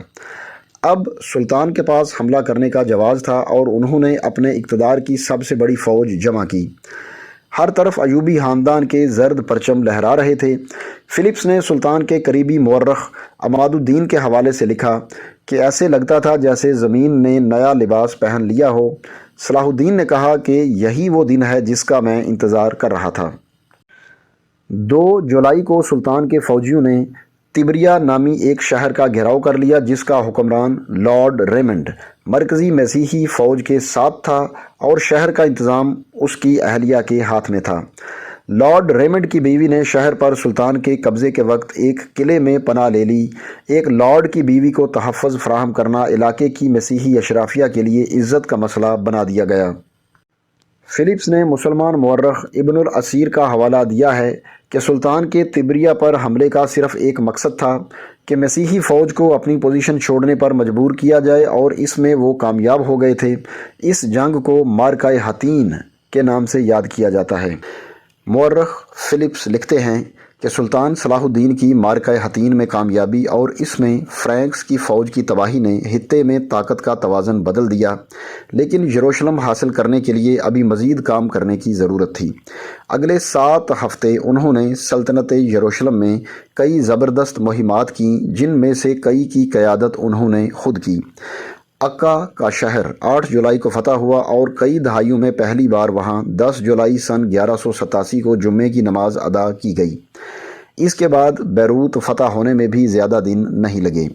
اب سلطان کے پاس حملہ کرنے کا جواز تھا اور انہوں نے اپنے اقتدار کی سب سے بڑی فوج جمع کی۔ ہر طرف ایوبی خاندان کے زرد پرچم لہرا رہے تھے۔ فلپس نے سلطان کے قریبی مورخ عماد الدین کے حوالے سے لکھا کہ ایسے لگتا تھا جیسے زمین نے نیا لباس پہن لیا ہو۔ صلاح الدین نے کہا کہ یہی وہ دن ہے جس کا میں انتظار کر رہا تھا۔ 2 جولائی کو سلطان کے فوجیوں نے تبریہ نامی ایک شہر کا گھیراؤ کر لیا جس کا حکمران لارڈ ریمنڈ مرکزی مسیحی فوج کے ساتھ تھا اور شہر کا انتظام اس کی اہلیہ کے ہاتھ میں تھا۔ لارڈ ریمنڈ کی بیوی نے شہر پر سلطان کے قبضے کے وقت ایک قلعے میں پناہ لے لی۔ ایک لارڈ کی بیوی کو تحفظ فراہم کرنا علاقے کی مسیحی اشرافیہ کے لیے عزت کا مسئلہ بنا دیا گیا۔ فلپس نے مسلمان مورخ ابن الاسیر کا حوالہ دیا ہے کہ سلطان کے تبریہ پر حملے کا صرف ایک مقصد تھا کہ مسیحی فوج کو اپنی پوزیشن چھوڑنے پر مجبور کیا جائے اور اس میں وہ کامیاب ہو گئے تھے۔ اس جنگ کو معرکہ حطین کے نام سے یاد کیا جاتا ہے۔ مورخ فلپس لکھتے ہیں کہ سلطان صلاح الدین کی معرکہ حطین میں کامیابی اور اس میں فرینکس کی فوج کی تباہی نے خطے میں طاقت کا توازن بدل دیا، لیکن یروشلم حاصل کرنے کے لیے ابھی مزید کام کرنے کی ضرورت تھی۔ اگلے 7 ہفتے انہوں نے سلطنت یروشلم میں کئی زبردست مہمات کیں جن میں سے کئی کی قیادت انہوں نے خود کی۔ عکا کا شہر 8 جولائی کو فتح ہوا اور کئی دہائیوں میں پہلی بار وہاں 10 جولائی سن 1187 کو جمعے کی نماز ادا کی گئی۔ اس کے بعد بیروت فتح ہونے میں بھی زیادہ دن نہیں لگے۔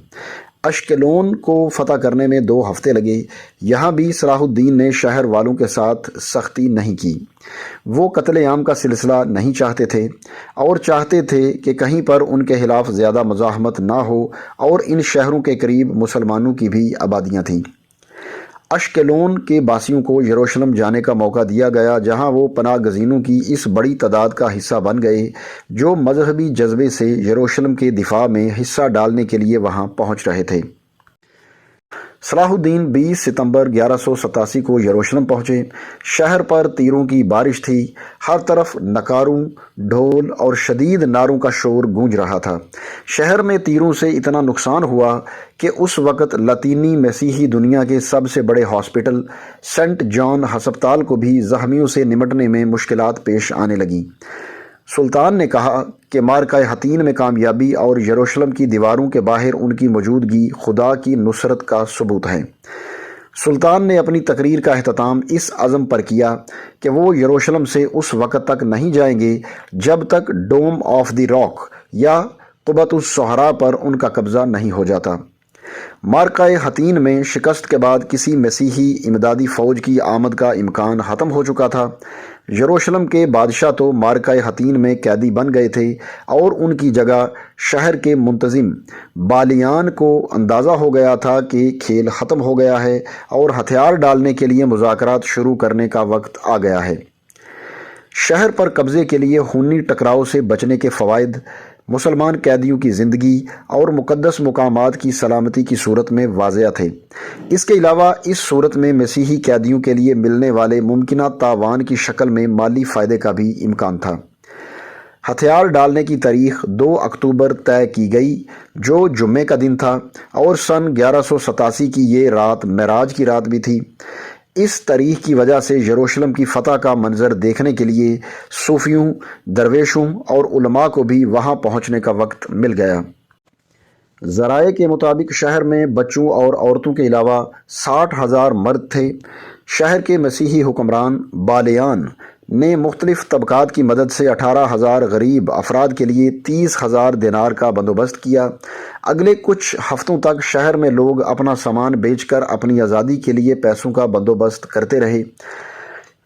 اشکلون کو فتح کرنے میں 2 ہفتے لگے۔ یہاں بھی صلاح الدین نے شہر والوں کے ساتھ سختی نہیں کی۔ وہ قتل عام کا سلسلہ نہیں چاہتے تھے اور چاہتے تھے کہ کہیں پر ان کے خلاف زیادہ مزاحمت نہ ہو، اور ان شہروں کے قریب مسلمانوں کی بھی آبادیاں تھیں۔ اشکلون کے باسیوں کو یروشلم جانے کا موقع دیا گیا جہاں وہ پناہ گزینوں کی اس بڑی تعداد کا حصہ بن گئے جو مذہبی جذبے سے یروشلم کے دفاع میں حصہ ڈالنے کے لیے وہاں پہنچ رہے تھے۔ صلاح الدین 20 ستمبر 1187 کو یروشلم پہنچے۔ شہر پر تیروں کی بارش تھی۔ ہر طرف نکاروں، ڈھول اور شدید نعروں کا شور گونج رہا تھا۔ شہر میں تیروں سے اتنا نقصان ہوا کہ اس وقت لاطینی مسیحی دنیا کے سب سے بڑے ہاسپٹل سینٹ جان ہسپتال کو بھی زخمیوں سے نمٹنے میں مشکلات پیش آنے لگیں۔ سلطان نے کہا کہ معرکہ حطین میں کامیابی اور یروشلم کی دیواروں کے باہر ان کی موجودگی خدا کی نصرت کا ثبوت ہے۔ سلطان نے اپنی تقریر کا اختتام اس عزم پر کیا کہ وہ یروشلم سے اس وقت تک نہیں جائیں گے جب تک ڈوم آف دی راک یا قبۃ الصحراء پر ان کا قبضہ نہیں ہو جاتا۔ معرکہ حطین میں شکست کے بعد کسی مسیحی امدادی فوج کی آمد کا امکان ختم ہو چکا تھا۔ یروشلم کے بادشاہ تو معرکہ حطین میں قیدی بن گئے تھے اور ان کی جگہ شہر کے منتظم بالیان کو اندازہ ہو گیا تھا کہ کھیل ختم ہو گیا ہے اور ہتھیار ڈالنے کے لیے مذاکرات شروع کرنے کا وقت آ گیا ہے۔ شہر پر قبضے کے لیے خونی ٹکراؤ سے بچنے کے فوائد مسلمان قیدیوں کی زندگی اور مقدس مقامات کی سلامتی کی صورت میں واضح تھے۔ اس کے علاوہ اس صورت میں مسیحی قیدیوں کے لیے ملنے والے ممکنہ تاوان کی شکل میں مالی فائدے کا بھی امکان تھا۔ ہتھیار ڈالنے کی تاریخ 2 اکتوبر طے کی گئی جو جمعے کا دن تھا اور سن 1187 کی یہ رات معراج کی رات بھی تھی۔ اس تاریخ کی وجہ سے یروشلم کی فتح کا منظر دیکھنے کے لیے صوفیوں، درویشوں اور علماء کو بھی وہاں پہنچنے کا وقت مل گیا۔ ذرائع کے مطابق شہر میں بچوں اور عورتوں کے علاوہ 60,000 مرد تھے۔ شہر کے مسیحی حکمران بالیان نے مختلف طبقات کی مدد سے 18,000 غریب افراد کے لیے 30,000 دینار کا بندوبست کیا۔ اگلے کچھ ہفتوں تک شہر میں لوگ اپنا سامان بیچ کر اپنی آزادی کے لیے پیسوں کا بندوبست کرتے رہے۔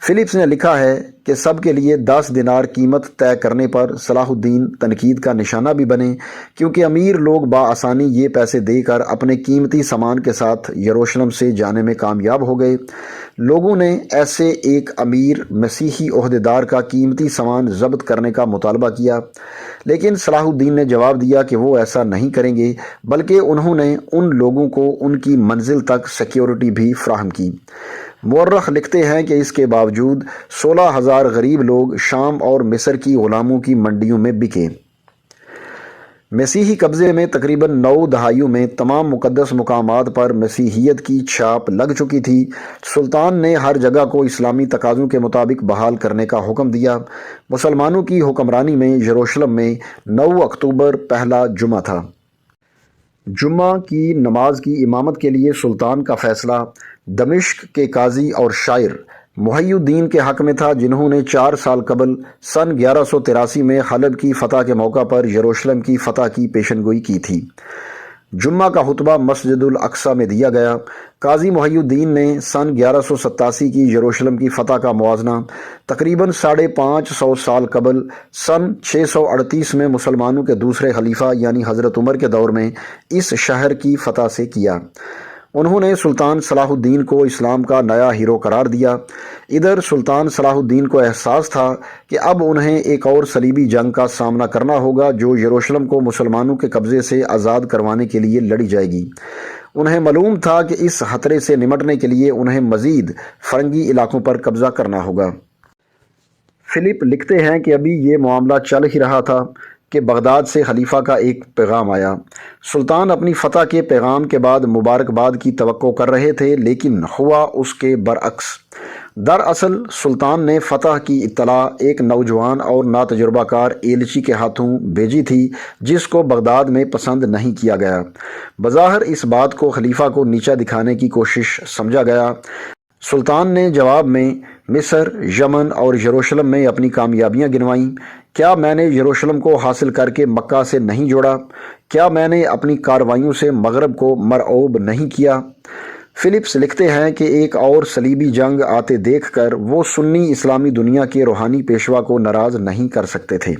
فلپس نے لکھا ہے کہ سب کے لیے 10 دینار قیمت طے کرنے پر صلاح الدین تنقید کا نشانہ بھی بنے، کیونکہ امیر لوگ بآسانی یہ پیسے دے کر اپنے قیمتی سامان کے ساتھ یروشلم سے جانے میں کامیاب ہو گئے۔ لوگوں نے ایسے ایک امیر مسیحی عہدیدار کا قیمتی سامان ضبط کرنے کا مطالبہ کیا، لیکن صلاح الدین نے جواب دیا کہ وہ ایسا نہیں کریں گے، بلکہ انہوں نے ان لوگوں کو ان کی منزل تک سیکیورٹی بھی فراہم کی۔ مورخ لکھتے ہیں کہ اس کے باوجود 16,000 غریب لوگ شام اور مصر کی غلاموں کی منڈیوں میں بکے۔ مسیحی قبضے میں تقریباً 9 دہائیوں میں تمام مقدس مقامات پر مسیحیت کی چھاپ لگ چکی تھی۔ سلطان نے ہر جگہ کو اسلامی تقاضوں کے مطابق بحال کرنے کا حکم دیا۔ مسلمانوں کی حکمرانی میں یروشلم میں 9 اکتوبر پہلا جمعہ تھا۔ جمعہ کی نماز کی امامت کے لیے سلطان کا فیصلہ دمشق کے قاضی اور شاعر محی الدین کے حق میں تھا، جنہوں نے 4 سال قبل سن 1183 میں حلب کی فتح کے موقع پر یروشلم کی فتح کی پیشن گوئی کی تھی۔ جمعہ کا خطبہ مسجد الاقصی میں دیا گیا۔ قاضی محی الدین نے سن 1187 کی یروشلم کی فتح کا موازنہ تقریباً 550 سال قبل سن 638 میں مسلمانوں کے دوسرے خلیفہ یعنی حضرت عمر کے دور میں اس شہر کی فتح سے کیا۔ انہوں نے سلطان صلاح الدین کو اسلام کا نیا ہیرو قرار دیا۔ ادھر سلطان صلاح الدین کو احساس تھا کہ اب انہیں ایک اور صلیبی جنگ کا سامنا کرنا ہوگا جو یروشلم کو مسلمانوں کے قبضے سے آزاد کروانے کے لیے لڑی جائے گی۔ انہیں معلوم تھا کہ اس خطرے سے نمٹنے کے لیے انہیں مزید فرنگی علاقوں پر قبضہ کرنا ہوگا۔ فلپ لکھتے ہیں کہ ابھی یہ معاملہ چل ہی رہا تھا کہ بغداد سے خلیفہ کا ایک پیغام آیا۔ سلطان اپنی فتح کے پیغام کے بعد مبارکباد کی توقع کر رہے تھے، لیکن ہوا اس کے برعکس۔ دراصل سلطان نے فتح کی اطلاع ایک نوجوان اور ناتجربہ کار ایلچی کے ہاتھوں بھیجی تھی، جس کو بغداد میں پسند نہیں کیا گیا۔ بظاہر اس بات کو خلیفہ کو نیچا دکھانے کی کوشش سمجھا گیا۔ سلطان نے جواب میں مصر، یمن اور یروشلم میں اپنی کامیابیاں گنوائیں۔ کیا میں نے یروشلم کو حاصل کر کے مکہ سے نہیں جوڑا؟ کیا میں نے اپنی کارروائیوں سے مغرب کو مرعوب نہیں کیا؟ فلپس لکھتے ہیں کہ ایک اور صلیبی جنگ آتے دیکھ کر وہ سنی اسلامی دنیا کے روحانی پیشوا کو ناراض نہیں کر سکتے تھے۔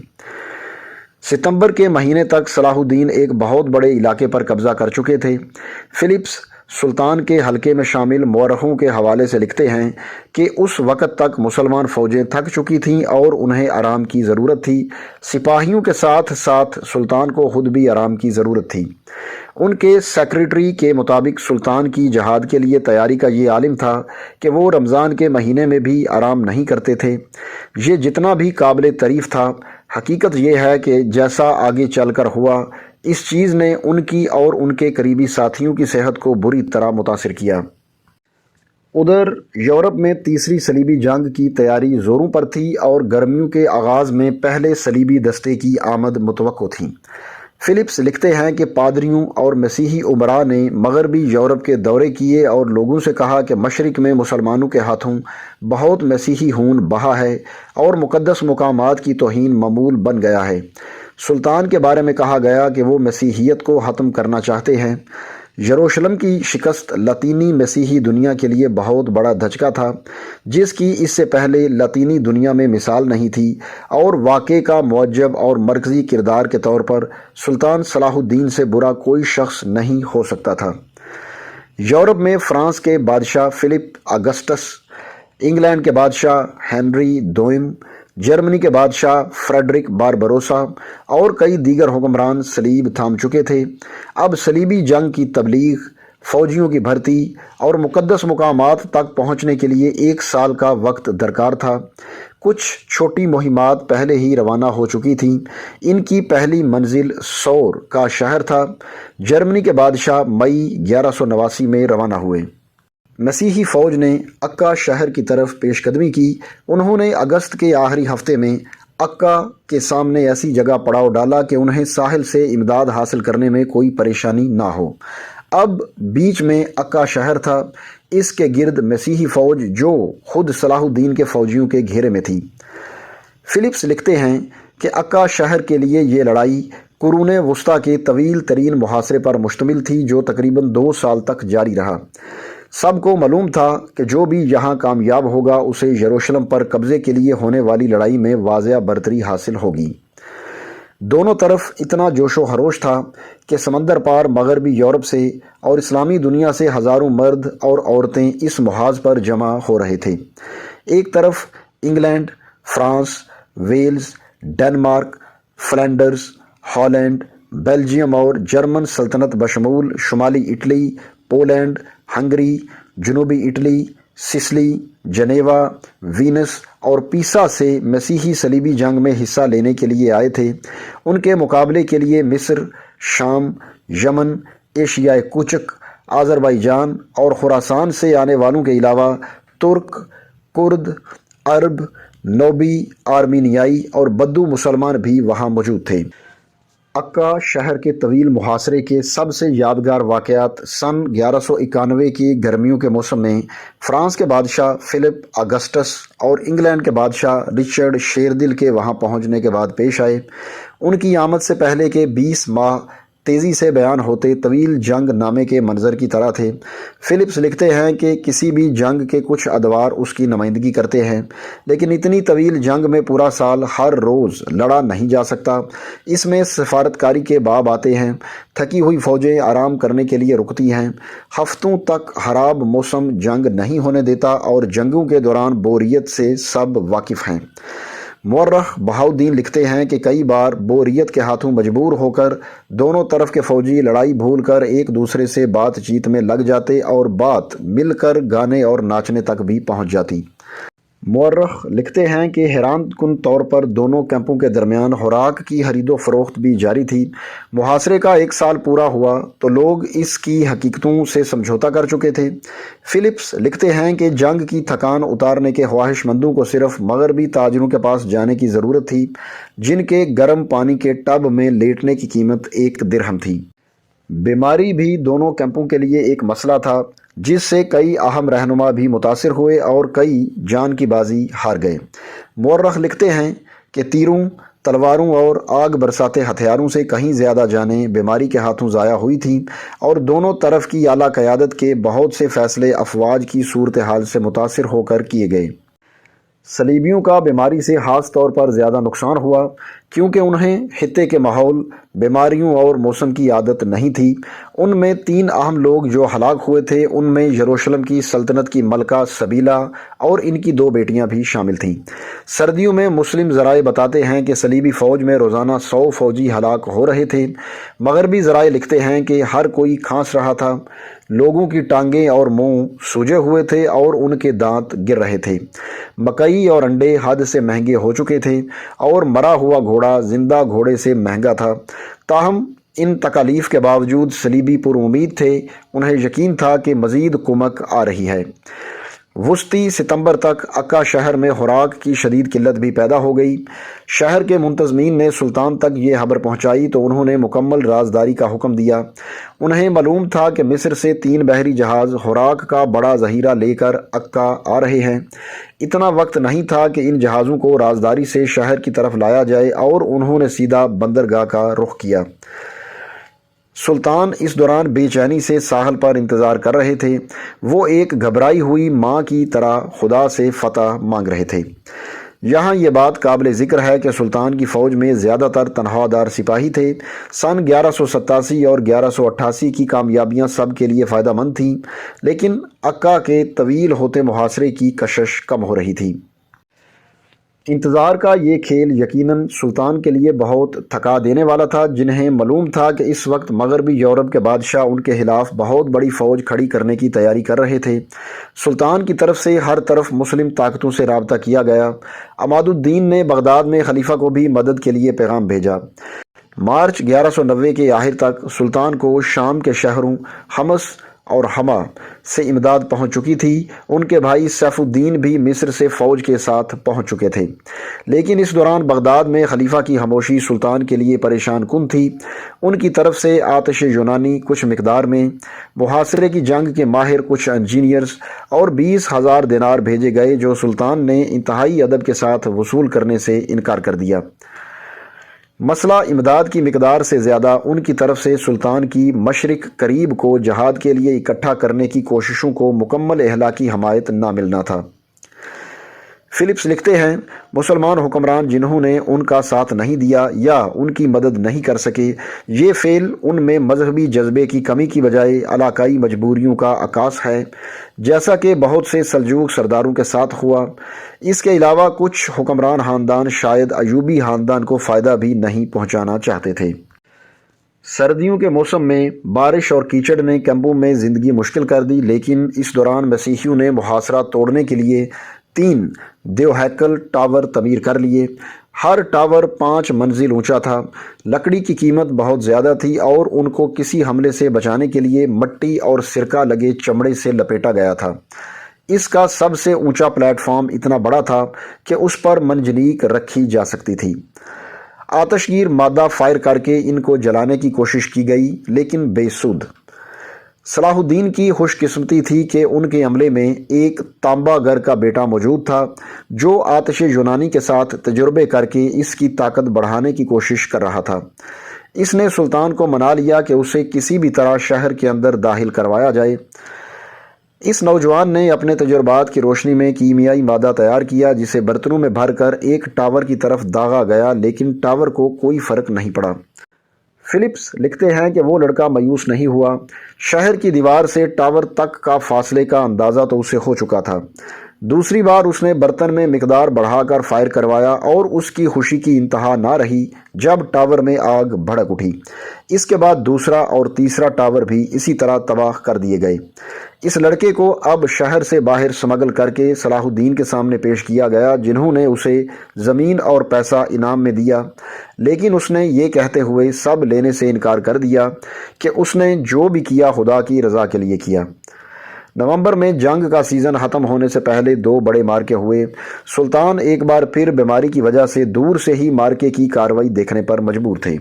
ستمبر کے مہینے تک صلاح الدین ایک بہت بڑے علاقے پر قبضہ کر چکے تھے۔ فلپس سلطان کے حلقے میں شامل مورخوں کے حوالے سے لکھتے ہیں کہ اس وقت تک مسلمان فوجیں تھک چکی تھیں اور انہیں آرام کی ضرورت تھی۔ سپاہیوں کے ساتھ ساتھ سلطان کو خود بھی آرام کی ضرورت تھی۔ ان کے سیکریٹری کے مطابق سلطان کی جہاد کے لیے تیاری کا یہ عالم تھا کہ وہ رمضان کے مہینے میں بھی آرام نہیں کرتے تھے۔ یہ جتنا بھی قابل تعریف تھا، حقیقت یہ ہے کہ جیسا آگے چل کر ہوا، اس چیز نے ان کی اور ان کے قریبی ساتھیوں کی صحت کو بری طرح متاثر کیا۔ ادھر یورپ میں تیسری صلیبی جنگ کی تیاری زوروں پر تھی اور گرمیوں کے آغاز میں پہلے صلیبی دستے کی آمد متوقع تھی۔ فلپس لکھتے ہیں کہ پادریوں اور مسیحی امراء نے مغربی یورپ کے دورے کیے اور لوگوں سے کہا کہ مشرق میں مسلمانوں کے ہاتھوں بہت مسیحی خون بہا ہے اور مقدس مقامات کی توہین معمول بن گیا ہے۔ سلطان کے بارے میں کہا گیا کہ وہ مسیحیت کو ختم کرنا چاہتے ہیں۔ یروشلم کی شکست لاطینی مسیحی دنیا کے لیے بہت بڑا دھچکا تھا، جس کی اس سے پہلے لاطینی دنیا میں مثال نہیں تھی، اور واقعے کا معجب اور مرکزی کردار کے طور پر سلطان صلاح الدین سے برا کوئی شخص نہیں ہو سکتا تھا۔ یورپ میں فرانس کے بادشاہ فلپ آگسٹس، انگلینڈ کے بادشاہ ہنری دوئم، جرمنی کے بادشاہ فریڈرک باربروسا اور کئی دیگر حکمران صلیب تھام چکے تھے۔ اب صلیبی جنگ کی تبلیغ، فوجیوں کی بھرتی اور مقدس مقامات تک پہنچنے کے لیے 1 سال کا وقت درکار تھا۔ کچھ چھوٹی مہمات پہلے ہی روانہ ہو چکی تھیں۔ ان کی پہلی منزل سور کا شہر تھا۔ جرمنی کے بادشاہ مئی 1189 میں روانہ ہوئے۔ مسیحی فوج نے عکا شہر کی طرف پیش قدمی کی۔ انہوں نے اگست کے آخری ہفتے میں عکا کے سامنے ایسی جگہ پڑاؤ ڈالا کہ انہیں ساحل سے امداد حاصل کرنے میں کوئی پریشانی نہ ہو۔ اب بیچ میں عکا شہر تھا، اس کے گرد مسیحی فوج جو خود صلاح الدین کے فوجیوں کے گھیرے میں تھی۔ فلپس لکھتے ہیں کہ عکا شہر کے لیے یہ لڑائی قرون وسطیٰ کے طویل ترین محاصرے پر مشتمل تھی جو تقریباً 2 سال تک جاری رہا۔ سب کو معلوم تھا کہ جو بھی یہاں کامیاب ہوگا اسے یروشلم پر قبضے کے لیے ہونے والی لڑائی میں واضح برتری حاصل ہوگی۔ دونوں طرف اتنا جوش و خروش تھا کہ سمندر پار مغربی یورپ سے اور اسلامی دنیا سے ہزاروں مرد اور عورتیں اس محاذ پر جمع ہو رہے تھے۔ ایک طرف England, France, Wales, Denmark, Flanders, Holland, Belgium اور جرمن سلطنت بشمول شمالی اٹلی، پولینڈ، ہنگری، جنوبی اٹلی، سسلی، جنیوا، وینس اور پیسا سے مسیحی صلیبی جنگ میں حصہ لینے کے لیے آئے تھے۔ ان کے مقابلے کے لیے مصر، شام، یمن، ایشیائے کوچک، آذربائیجان اور خراسان سے آنے والوں کے علاوہ ترک، کرد، عرب، نوبی، آرمینیائی اور بدو مسلمان بھی وہاں موجود تھے۔ عکا شہر کے طویل محاصرے کے سب سے یادگار واقعات سن 1191 کی گرمیوں کے موسم میں فرانس کے بادشاہ فلپ آگسٹس اور انگلینڈ کے بادشاہ رچرڈ شیردل کے وہاں پہنچنے کے بعد پیش آئے۔ ان کی آمد سے پہلے کے 20 ماہ تیزی سے بیان ہوتے طویل جنگ نامے کے منظر کی طرح تھے۔ فلپس لکھتے ہیں کہ کسی بھی جنگ کے کچھ ادوار اس کی نمائندگی کرتے ہیں، لیکن اتنی طویل جنگ میں پورا سال ہر روز لڑا نہیں جا سکتا۔ اس میں سفارتکاری کے باب آتے ہیں، تھکی ہوئی فوجیں آرام کرنے کے لیے رکتی ہیں، ہفتوں تک خراب موسم جنگ نہیں ہونے دیتا اور جنگوں کے دوران بوریت سے سب واقف ہیں۔ مورخ بہاؤالدین لکھتے ہیں کہ کئی بار بوریت کے ہاتھوں مجبور ہو کر دونوں طرف کے فوجی لڑائی بھول کر ایک دوسرے سے بات چیت میں لگ جاتے اور بات مل کر گانے اور ناچنے تک بھی پہنچ جاتی۔ مورخ لکھتے ہیں کہ حیران کن طور پر دونوں کیمپوں کے درمیان خوراک کی خرید و فروخت بھی جاری تھی۔ محاصرے کا 1 سال پورا ہوا تو لوگ اس کی حقیقتوں سے سمجھوتا کر چکے تھے۔ فلپس لکھتے ہیں کہ جنگ کی تھکان اتارنے کے خواہش مندوں کو صرف مغربی تاجروں کے پاس جانے کی ضرورت تھی، جن کے گرم پانی کے ٹب میں لیٹنے کی قیمت 1 درہم تھی۔ بیماری بھی دونوں کیمپوں کے لیے ایک مسئلہ تھا، جس سے کئی اہم رہنما بھی متاثر ہوئے اور کئی جان کی بازی ہار گئے۔ مورخ لکھتے ہیں کہ تیروں، تلواروں اور آگ برساتے ہتھیاروں سے کہیں زیادہ جانیں بیماری کے ہاتھوں ضائع ہوئی تھیں اور دونوں طرف کی اعلیٰ قیادت کے بہت سے فیصلے افواج کی صورتحال سے متاثر ہو کر کیے گئے۔ صلیبیوں کا بیماری سے خاص طور پر زیادہ نقصان ہوا کیونکہ انہیں خطے کے ماحول، بیماریوں اور موسم کی عادت نہیں تھی۔ ان میں 3 اہم لوگ جو ہلاک ہوئے تھے ان میں یروشلم کی سلطنت کی ملکہ سبیلا اور ان کی 2 بیٹیاں بھی شامل تھیں۔ سردیوں میں مسلم ذرائع بتاتے ہیں کہ صلیبی فوج میں روزانہ 100 فوجی ہلاک ہو رہے تھے۔ مغربی ذرائع لکھتے ہیں کہ ہر کوئی کھانس رہا تھا، لوگوں کی ٹانگیں اور منہ سوجے ہوئے تھے اور ان کے دانت گر رہے تھے۔ مکئی اور انڈے حد سے مہنگے ہو چکے تھے اور مرا ہوا گھوڑا زندہ گھوڑے سے مہنگا تھا۔ تاہم ان تکالیف کے باوجود صلیبی پر امید تھے، انہیں یقین تھا کہ مزید کمک آ رہی ہے۔ وسطی ستمبر تک عکا شہر میں خوراک کی شدید قلت بھی پیدا ہو گئی۔ شہر کے منتظمین نے سلطان تک یہ خبر پہنچائی تو انہوں نے مکمل رازداری کا حکم دیا۔ انہیں معلوم تھا کہ مصر سے 3 بحری جہاز خوراک کا بڑا ذخیرہ لے کر عکا آ رہے ہیں۔ اتنا وقت نہیں تھا کہ ان جہازوں کو رازداری سے شہر کی طرف لایا جائے اور انہوں نے سیدھا بندرگاہ کا رخ کیا۔ سلطان اس دوران بے چینی سے ساحل پر انتظار کر رہے تھے۔ وہ ایک گھبرائی ہوئی ماں کی طرح خدا سے فتح مانگ رہے تھے۔ یہاں یہ بات قابل ذکر ہے کہ سلطان کی فوج میں زیادہ تر تنخواہ دار سپاہی تھے۔ سن 1187 اور 1188 کی کامیابیاں سب کے لیے فائدہ مند تھیں، لیکن عکا کے طویل ہوتے محاصرے کی کشش کم ہو رہی تھی۔ انتظار کا یہ کھیل یقیناً سلطان کے لیے بہت تھکا دینے والا تھا، جنہیں معلوم تھا کہ اس وقت مغربی یورپ کے بادشاہ ان کے خلاف بہت بڑی فوج کھڑی کرنے کی تیاری کر رہے تھے۔ سلطان کی طرف سے ہر طرف مسلم طاقتوں سے رابطہ کیا گیا۔ عماد الدین نے بغداد میں خلیفہ کو بھی مدد کے لیے پیغام بھیجا۔ مارچ 1190 کے آخر تک سلطان کو شام کے شہروں حمص اور حما سے امداد پہنچ چکی تھی۔ ان کے بھائی سیف الدین بھی مصر سے فوج کے ساتھ پہنچ چکے تھے، لیکن اس دوران بغداد میں خلیفہ کی خاموشی سلطان کے لیے پریشان کن تھی۔ ان کی طرف سے آتش یونانی کچھ مقدار میں، محاصرے کی جنگ کے ماہر کچھ انجینئرز اور 20,000 دینار بھیجے گئے، جو سلطان نے انتہائی ادب کے ساتھ وصول کرنے سے انکار کر دیا۔ مسئلہ امداد کی مقدار سے زیادہ ان کی طرف سے سلطان کی مشرق قریب کو جہاد کے لیے اکٹھا کرنے کی کوششوں کو مکمل اخلاقی حمایت نہ ملنا تھا۔ فلپس لکھتے ہیں، مسلمان حکمران جنہوں نے ان کا ساتھ نہیں دیا یا ان کی مدد نہیں کر سکے، یہ فعل ان میں مذہبی جذبے کی کمی کی بجائے علاقائی مجبوریوں کا عکاس ہے، جیسا کہ بہت سے سلجوق سرداروں کے ساتھ ہوا۔ اس کے علاوہ کچھ حکمران خاندان شاید ایوبی خاندان کو فائدہ بھی نہیں پہنچانا چاہتے تھے۔ سردیوں کے موسم میں بارش اور کیچڑ نے کیمپوں میں زندگی مشکل کر دی، لیکن اس دوران مسیحیوں نے محاصرہ توڑنے کے لیے 3 دیوہیکل ٹاور تعمیر کر لیے۔ ہر ٹاور 5 منزل اونچا تھا۔ لکڑی کی قیمت بہت زیادہ تھی اور ان کو کسی حملے سے بچانے کے لیے مٹی اور سرکہ لگے چمڑے سے لپیٹا گیا تھا۔ اس کا سب سے اونچا پلیٹ فارم اتنا بڑا تھا کہ اس پر منجنیق رکھی جا سکتی تھی۔ آتش گیر مادہ فائر کر کے ان کو جلانے کی کوشش کی گئی، لیکن بے سود۔ صلاح الدین کی خوش قسمتی تھی کہ ان کے عملے میں ایک تانبا گر کا بیٹا موجود تھا، جو آتش یونانی کے ساتھ تجربے کر کے اس کی طاقت بڑھانے کی کوشش کر رہا تھا۔ اس نے سلطان کو منا لیا کہ اسے کسی بھی طرح شہر کے اندر داخل کروایا جائے۔ اس نوجوان نے اپنے تجربات کی روشنی میں کیمیائی مادہ تیار کیا، جسے برتنوں میں بھر کر ایک ٹاور کی طرف داغا گیا، لیکن ٹاور کو کوئی فرق نہیں پڑا۔ فلپس لکھتے ہیں کہ وہ لڑکا مایوس نہیں ہوا۔ شہر کی دیوار سے ٹاور تک کا فاصلے کا اندازہ تو اسے ہو چکا تھا۔ دوسری بار اس نے برتن میں مقدار بڑھا کر فائر کروایا اور اس کی خوشی کی انتہا نہ رہی جب ٹاور میں آگ بھڑک اٹھی۔ اس کے بعد دوسرا اور تیسرا ٹاور بھی اسی طرح تباہ کر دیے گئے۔ اس لڑکے کو اب شہر سے باہر سمگل کر کے صلاح الدین کے سامنے پیش کیا گیا، جنہوں نے اسے زمین اور پیسہ انعام میں دیا، لیکن اس نے یہ کہتے ہوئے سب لینے سے انکار کر دیا کہ اس نے جو بھی کیا خدا کی رضا کے لیے کیا۔ نومبر میں جنگ کا سیزن ختم ہونے سے پہلے 2 بڑے مارکے ہوئے۔ سلطان ایک بار پھر بیماری کی وجہ سے دور سے ہی مارکے کی کارروائی دیکھنے پر مجبور تھے۔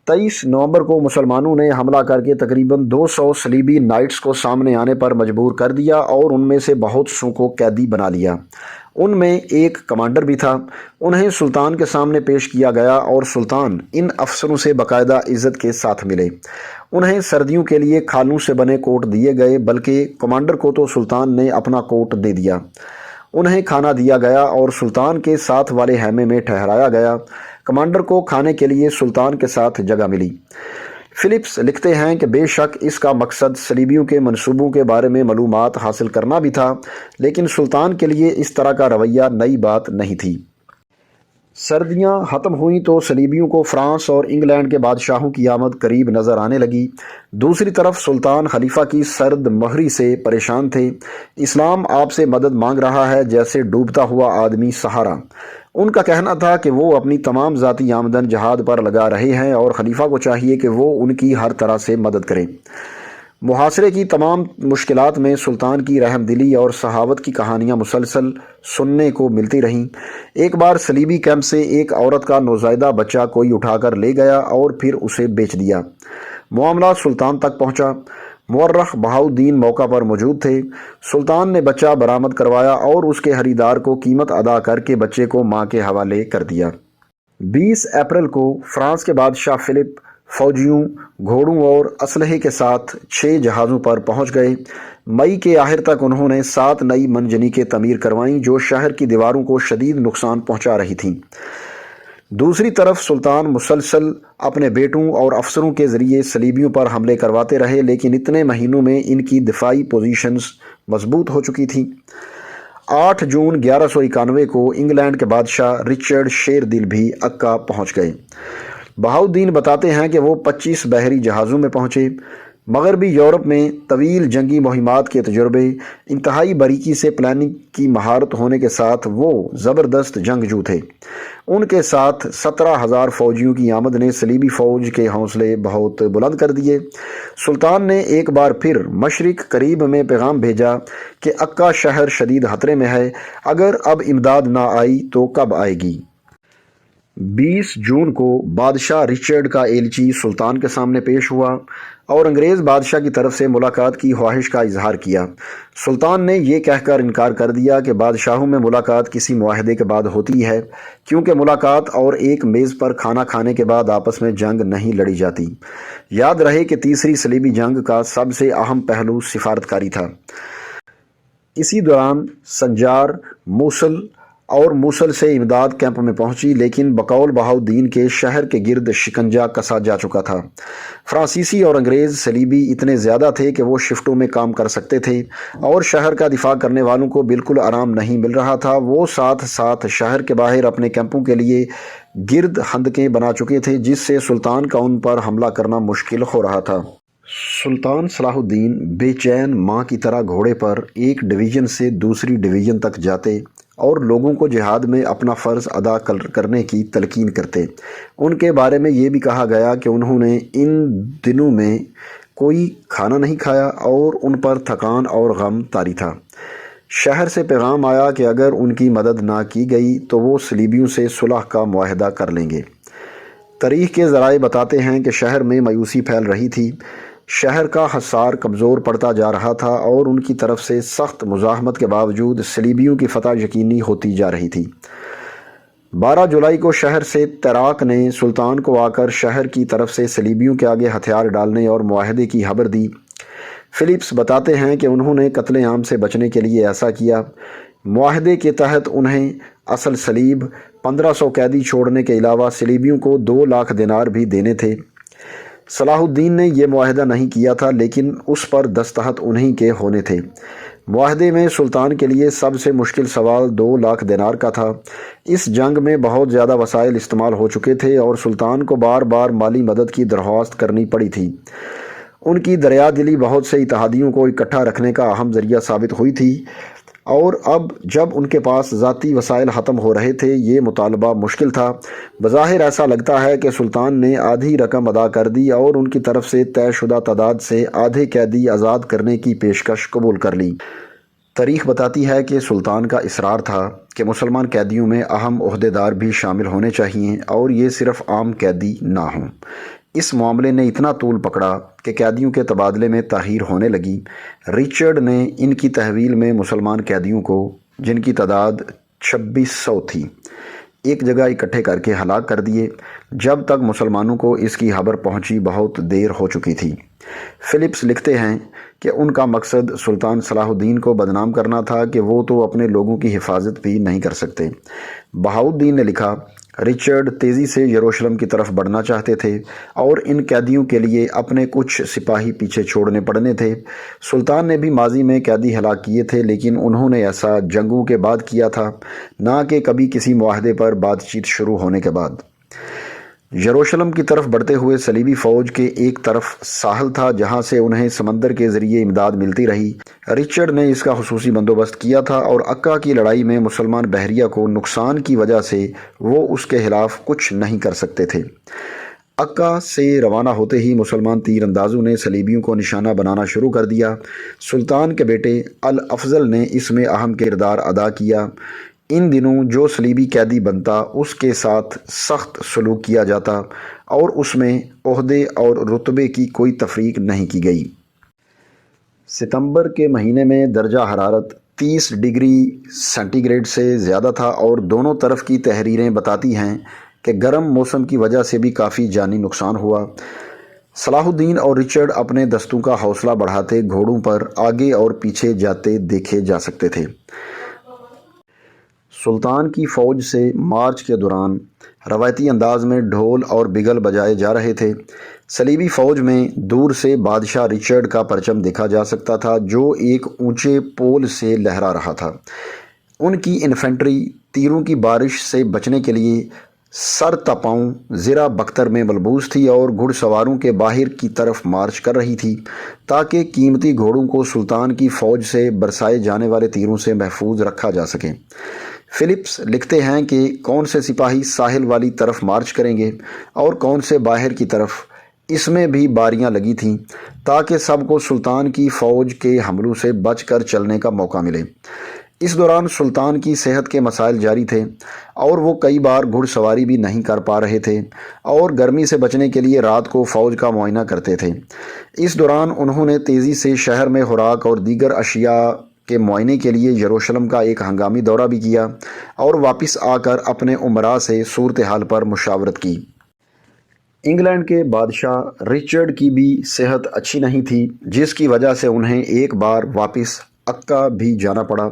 23 نومبر کو مسلمانوں نے حملہ کر کے تقریباً 200 صلیبی نائٹس کو سامنے آنے پر مجبور کر دیا اور ان میں سے بہت سو کو قیدی بنا لیا۔ ان میں ایک کمانڈر بھی تھا۔ انہیں سلطان کے سامنے پیش کیا گیا اور سلطان ان افسروں سے باقاعدہ عزت کے ساتھ ملے۔ انہیں سردیوں کے لیے کھالوں سے بنے کوٹ دیے گئے، بلکہ کمانڈر کو تو سلطان نے اپنا کوٹ دے دیا۔ انہیں کھانا دیا گیا اور سلطان کے ساتھ والے خیمے میں ٹھہرایا گیا۔ کمانڈر کو کھانے کے لیے سلطان کے ساتھ جگہ ملی۔ فلپس لکھتے ہیں کہ بے شک اس کا مقصد صلیبیوں کے منصوبوں کے بارے میں معلومات حاصل کرنا بھی تھا، لیکن سلطان کے لیے اس طرح کا رویہ نئی بات نہیں تھی۔ سردیاں ختم ہوئیں تو صلیبیوں کو فرانس اور انگلینڈ کے بادشاہوں کی آمد قریب نظر آنے لگی۔ دوسری طرف سلطان خلیفہ کی سرد مہری سے پریشان تھے۔ اسلام آپ سے مدد مانگ رہا ہے جیسے ڈوبتا ہوا آدمی سہارا۔ ان کا کہنا تھا کہ وہ اپنی تمام ذاتی آمدن جہاد پر لگا رہے ہیں اور خلیفہ کو چاہیے کہ وہ ان کی ہر طرح سے مدد کریں۔ محاصرے کی تمام مشکلات میں سلطان کی رحم دلی اور سخاوت کی کہانیاں مسلسل سننے کو ملتی رہیں۔ ایک بار صلیبی کیمپ سے ایک عورت کا نوزائیدہ بچہ کوئی اٹھا کر لے گیا اور پھر اسے بیچ دیا۔ معاملہ سلطان تک پہنچا۔ مورخ بہاؤالدین موقع پر موجود تھے۔ سلطان نے بچہ برآمد کروایا اور اس کے خریدار کو قیمت ادا کر کے بچے کو ماں کے حوالے کر دیا۔ 20 اپریل کو فرانس کے بادشاہ فلپ فوجیوں، گھوڑوں اور اسلحے کے ساتھ 6 جہازوں پر پہنچ گئے۔ مئی کے آخر تک انہوں نے 7 نئی منجنیقیں تعمیر کروائیں جو شہر کی دیواروں کو شدید نقصان پہنچا رہی تھیں۔ دوسری طرف سلطان مسلسل اپنے بیٹوں اور افسروں کے ذریعے صلیبیوں پر حملے کرواتے رہے، لیکن اتنے مہینوں میں ان کی دفاعی پوزیشنز مضبوط ہو چکی تھیں۔ 8 جون 1191 کو انگلینڈ کے بادشاہ رچرڈ شیر دل بھی عکا پہنچ گئے۔ بہاؤالدین بتاتے ہیں کہ وہ 25 بحری جہازوں میں پہنچے۔ مغربی یورپ میں طویل جنگی مہمات کے تجربے، انتہائی باریکی سے پلاننگ کی مہارت ہونے کے ساتھ وہ زبردست جنگجو تھے۔ ان کے ساتھ 17,000 فوجیوں کی آمد نے صلیبی فوج کے حوصلے بہت بلند کر دیے۔ سلطان نے ایک بار پھر مشرق قریب میں پیغام بھیجا کہ عکا شہر شدید خطرے میں ہے، اگر اب امداد نہ آئی تو کب آئے گی؟ 20 جون کو بادشاہ رچرڈ کا ایلچی سلطان کے سامنے پیش ہوا اور انگریز بادشاہ کی طرف سے ملاقات کی خواہش کا اظہار کیا۔ سلطان نے یہ کہہ کر انکار کر دیا کہ بادشاہوں میں ملاقات کسی معاہدے کے بعد ہوتی ہے، کیونکہ ملاقات اور ایک میز پر کھانا کھانے کے بعد آپس میں جنگ نہیں لڑی جاتی۔ یاد رہے کہ تیسری صلیبی جنگ کا سب سے اہم پہلو سفارتکاری تھا۔ اسی دوران سنجار موصل سے امداد کیمپ میں پہنچی، لیکن بقول بہاؤالدین کے شہر کے گرد شکنجا کسا جا چکا تھا۔ فرانسیسی اور انگریز صلیبی اتنے زیادہ تھے کہ وہ شفٹوں میں کام کر سکتے تھے اور شہر کا دفاع کرنے والوں کو بالکل آرام نہیں مل رہا تھا۔ وہ ساتھ ساتھ شہر کے باہر اپنے کیمپوں کے لیے گرد خندقیں بنا چکے تھے، جس سے سلطان کا ان پر حملہ کرنا مشکل ہو رہا تھا۔ سلطان صلاح الدین بے چین ماں کی طرح گھوڑے پر ایک ڈویژن سے دوسری ڈویژن تک جاتے اور لوگوں کو جہاد میں اپنا فرض ادا کرنے کی تلقین کرتے۔ ان کے بارے میں یہ بھی کہا گیا کہ انہوں نے ان دنوں میں کوئی کھانا نہیں کھایا اور ان پر تھکان اور غم طاری تھا۔ شہر سے پیغام آیا کہ اگر ان کی مدد نہ کی گئی تو وہ صلیبیوں سے صلح کا معاہدہ کر لیں گے۔ تاریخ کے ذرائع بتاتے ہیں کہ شہر میں مایوسی پھیل رہی تھی۔ شہر کا حصار کمزور پڑتا جا رہا تھا اور ان کی طرف سے سخت مزاحمت کے باوجود صلیبیوں کی فتح یقینی ہوتی جا رہی تھی۔ 12 جولائی کو شہر سے تیراک نے سلطان کو آ کر شہر کی طرف سے صلیبیوں کے آگے ہتھیار ڈالنے اور معاہدے کی خبر دی۔ فلپس بتاتے ہیں کہ انہوں نے قتل عام سے بچنے کے لیے ایسا کیا۔ معاہدے کے تحت انہیں اصل صلیب، 1500 قیدی چھوڑنے کے علاوہ صلیبیوں کو 2 لاکھ دینار بھی دینے تھے۔ صلاح الدین نے یہ معاہدہ نہیں کیا تھا، لیکن اس پر دستخط انہی کے ہونے تھے۔ معاہدے میں سلطان کے لیے سب سے مشکل سوال 2 لاکھ دینار کا تھا۔ اس جنگ میں بہت زیادہ وسائل استعمال ہو چکے تھے اور سلطان کو بار بار مالی مدد کی درخواست کرنی پڑی تھی۔ ان کی دریا دلی بہت سے اتحادیوں کو اکٹھا رکھنے کا اہم ذریعہ ثابت ہوئی تھی، اور اب جب ان کے پاس ذاتی وسائل ختم ہو رہے تھے یہ مطالبہ مشکل تھا۔ بظاہر ایسا لگتا ہے کہ سلطان نے آدھی رقم ادا کر دی اور ان کی طرف سے طے شدہ تعداد سے آدھے قیدی آزاد کرنے کی پیشکش قبول کر لی۔ تاریخ بتاتی ہے کہ سلطان کا اصرار تھا کہ مسلمان قیدیوں میں اہم عہدیدار بھی شامل ہونے چاہئیں اور یہ صرف عام قیدی نہ ہوں۔ اس معاملے نے اتنا طول پکڑا کہ قیدیوں کے تبادلے میں تاخیر ہونے لگی۔ رچرڈ نے ان کی تحویل میں مسلمان قیدیوں کو، جن کی تعداد 2600 تھی، ایک جگہ اکٹھے کر کے ہلاک کر دیے۔ جب تک مسلمانوں کو اس کی خبر پہنچی بہت دیر ہو چکی تھی۔ فلپس لکھتے ہیں کہ ان کا مقصد سلطان صلاح الدین کو بدنام کرنا تھا کہ وہ تو اپنے لوگوں کی حفاظت بھی نہیں کر سکتے۔ بہاؤالدین نے لکھا، رچرڈ تیزی سے یروشلم کی طرف بڑھنا چاہتے تھے اور ان قیدیوں کے لیے اپنے کچھ سپاہی پیچھے چھوڑنے پڑنے تھے۔ سلطان نے بھی ماضی میں قیدی ہلاک کیے تھے، لیکن انہوں نے ایسا جنگوں کے بعد کیا تھا، نہ کہ کبھی کسی معاہدے پر بات چیت شروع ہونے کے بعد۔ یروشلم کی طرف بڑھتے ہوئے صلیبی فوج کے ایک طرف ساحل تھا جہاں سے انہیں سمندر کے ذریعے امداد ملتی رہی۔ رچرڈ نے اس کا خصوصی بندوبست کیا تھا اور عکا کی لڑائی میں مسلمان بحریہ کو نقصان کی وجہ سے وہ اس کے خلاف کچھ نہیں کر سکتے تھے۔ عکا سے روانہ ہوتے ہی مسلمان تیر اندازوں نے صلیبیوں کو نشانہ بنانا شروع کر دیا۔ سلطان کے بیٹے الافضل نے اس میں اہم کردار ادا کیا۔ ان دنوں جو صلیبی قیدی بنتا اس کے ساتھ سخت سلوک کیا جاتا اور اس میں عہدے اور رتبے کی کوئی تفریق نہیں کی گئی۔ ستمبر کے مہینے میں درجہ حرارت 30 ڈگری سینٹی گریڈ سے زیادہ تھا اور دونوں طرف کی تحریریں بتاتی ہیں کہ گرم موسم کی وجہ سے بھی کافی جانی نقصان ہوا۔ صلاح الدین اور رچرڈ اپنے دستوں کا حوصلہ بڑھاتے گھوڑوں پر آگے اور پیچھے جاتے دیکھے جا سکتے تھے۔ سلطان کی فوج سے مارچ کے دوران روایتی انداز میں ڈھول اور بگل بجائے جا رہے تھے۔ صلیبی فوج میں دور سے بادشاہ رچرڈ کا پرچم دیکھا جا سکتا تھا جو ایک اونچے پول سے لہرا رہا تھا۔ ان کی انفینٹری تیروں کی بارش سے بچنے کے لیے سر تپاؤں زرہ بختر میں ملبوس تھی اور گھڑ سواروں کے باہر کی طرف مارچ کر رہی تھی تاکہ قیمتی گھوڑوں کو سلطان کی فوج سے برسائے جانے والے تیروں سے محفوظ رکھا جا سکے۔ فلپس لکھتے ہیں کہ کون سے سپاہی ساحل والی طرف مارچ کریں گے اور کون سے باہر کی طرف، اس میں بھی باریاں لگی تھیں تاکہ سب کو سلطان کی فوج کے حملوں سے بچ کر چلنے کا موقع ملے۔ اس دوران سلطان کی صحت کے مسائل جاری تھے اور وہ کئی بار گھڑ سواری بھی نہیں کر پا رہے تھے اور گرمی سے بچنے کے لیے رات کو فوج کا معائنہ کرتے تھے۔ اس دوران انہوں نے تیزی سے شہر میں خوراک اور دیگر اشیاء کے معائنے کے لیے یروشلم کا ایک ہنگامی دورہ بھی کیا اور واپس آ کر اپنے امراء سے صورتحال پر مشاورت کی۔ انگلینڈ کے بادشاہ رچرڈ کی بھی صحت اچھی نہیں تھی، جس کی وجہ سے انہیں ایک بار واپس عکا بھی جانا پڑا۔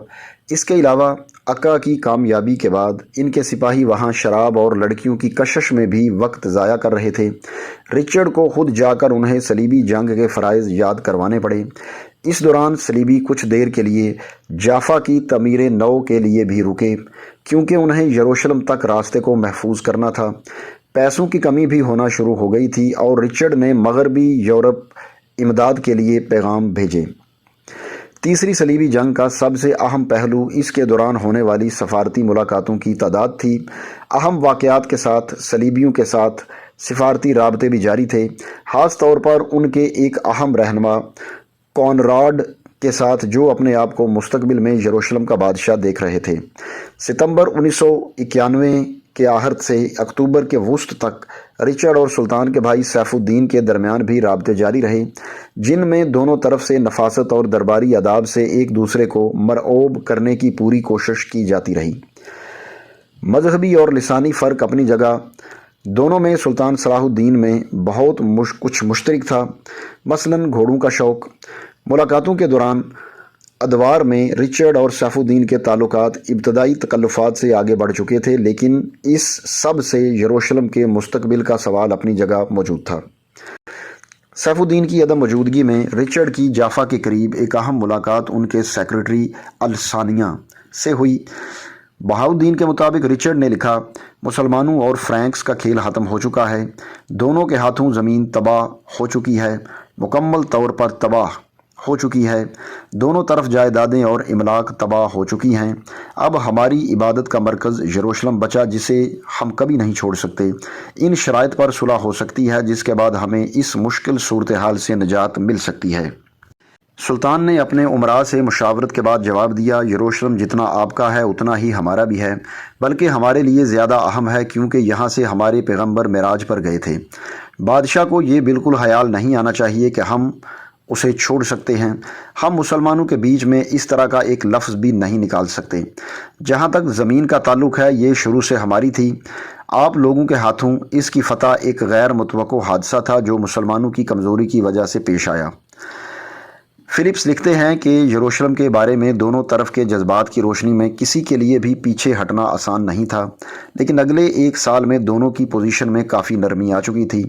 اس کے علاوہ عکا کی کامیابی کے بعد ان کے سپاہی وہاں شراب اور لڑکیوں کی کشش میں بھی وقت ضائع کر رہے تھے۔ رچرڈ کو خود جا کر انہیں صلیبی جنگ کے فرائض یاد کروانے پڑے۔ اس دوران صلیبی کچھ دیر کے لیے جافا کی تعمیر نو کے لیے بھی رکے کیونکہ انہیں یروشلم تک راستے کو محفوظ کرنا تھا۔ پیسوں کی کمی بھی ہونا شروع ہو گئی تھی اور رچرڈ نے مغربی یورپ امداد کے لیے پیغام بھیجے۔ تیسری صلیبی جنگ کا سب سے اہم پہلو اس کے دوران ہونے والی سفارتی ملاقاتوں کی تعداد تھی۔ اہم واقعات کے ساتھ صلیبیوں کے ساتھ سفارتی رابطے بھی جاری تھے، خاص طور پر ان کے ایک اہم رہنما کونراڈ کے ساتھ جو اپنے آپ کو مستقبل میں یروشلم کا بادشاہ دیکھ رہے تھے۔ ستمبر 1991 کے آخر سے اکتوبر کے وسط تک رچرڈ اور سلطان کے بھائی سیف الدین کے درمیان بھی رابطے جاری رہے، جن میں دونوں طرف سے نفاست اور درباری آداب سے ایک دوسرے کو مرعوب کرنے کی پوری کوشش کی جاتی رہی۔ مذہبی اور لسانی فرق اپنی جگہ، دونوں میں سلطان صلاح الدین میں بہت کچھ مشترک تھا، مثلاً گھوڑوں کا شوق۔ ملاقاتوں کے دوران ادوار میں رچرڈ اور سیف الدین کے تعلقات ابتدائی تکلفات سے آگے بڑھ چکے تھے، لیکن اس سب سے یروشلم کے مستقبل کا سوال اپنی جگہ موجود تھا۔ سیف الدین کی عدم موجودگی میں رچرڈ کی جافا کے قریب ایک اہم ملاقات ان کے سیکرٹری السانیہ سے ہوئی۔ بہاؤالدین کے مطابق رچرڈ نے لکھا، مسلمانوں اور فرینکس کا کھیل ختم ہو چکا ہے، دونوں کے ہاتھوں زمین تباہ ہو چکی ہے، مکمل طور پر تباہ ہو چکی ہے، دونوں طرف جائیدادیں اور املاک تباہ ہو چکی ہیں۔ اب ہماری عبادت کا مرکز یروشلم بچا جسے ہم کبھی نہیں چھوڑ سکتے۔ ان شرائط پر صلح ہو سکتی ہے جس کے بعد ہمیں اس مشکل صورتحال سے نجات مل سکتی ہے۔ سلطان نے اپنے امراء سے مشاورت کے بعد جواب دیا، یروشلم جتنا آپ کا ہے اتنا ہی ہمارا بھی ہے، بلکہ ہمارے لیے زیادہ اہم ہے کیونکہ یہاں سے ہمارے پیغمبر معراج پر گئے تھے۔ بادشاہ کو یہ بالکل خیال نہیں آنا چاہیے کہ ہم اسے چھوڑ سکتے ہیں۔ ہم مسلمانوں کے بیچ میں اس طرح کا ایک لفظ بھی نہیں نکال سکتے۔ جہاں تک زمین کا تعلق ہے، یہ شروع سے ہماری تھی۔ آپ لوگوں کے ہاتھوں اس کی فتح ایک غیر متوقع حادثہ تھا جو مسلمانوں کی کمزوری کی وجہ سے پیش آیا۔ فلپس لکھتے ہیں کہ یروشلم کے بارے میں دونوں طرف کے جذبات کی روشنی میں کسی کے لیے بھی پیچھے ہٹنا آسان نہیں تھا، لیکن اگلے ایک سال میں دونوں کی پوزیشن میں کافی نرمی آ چکی تھی۔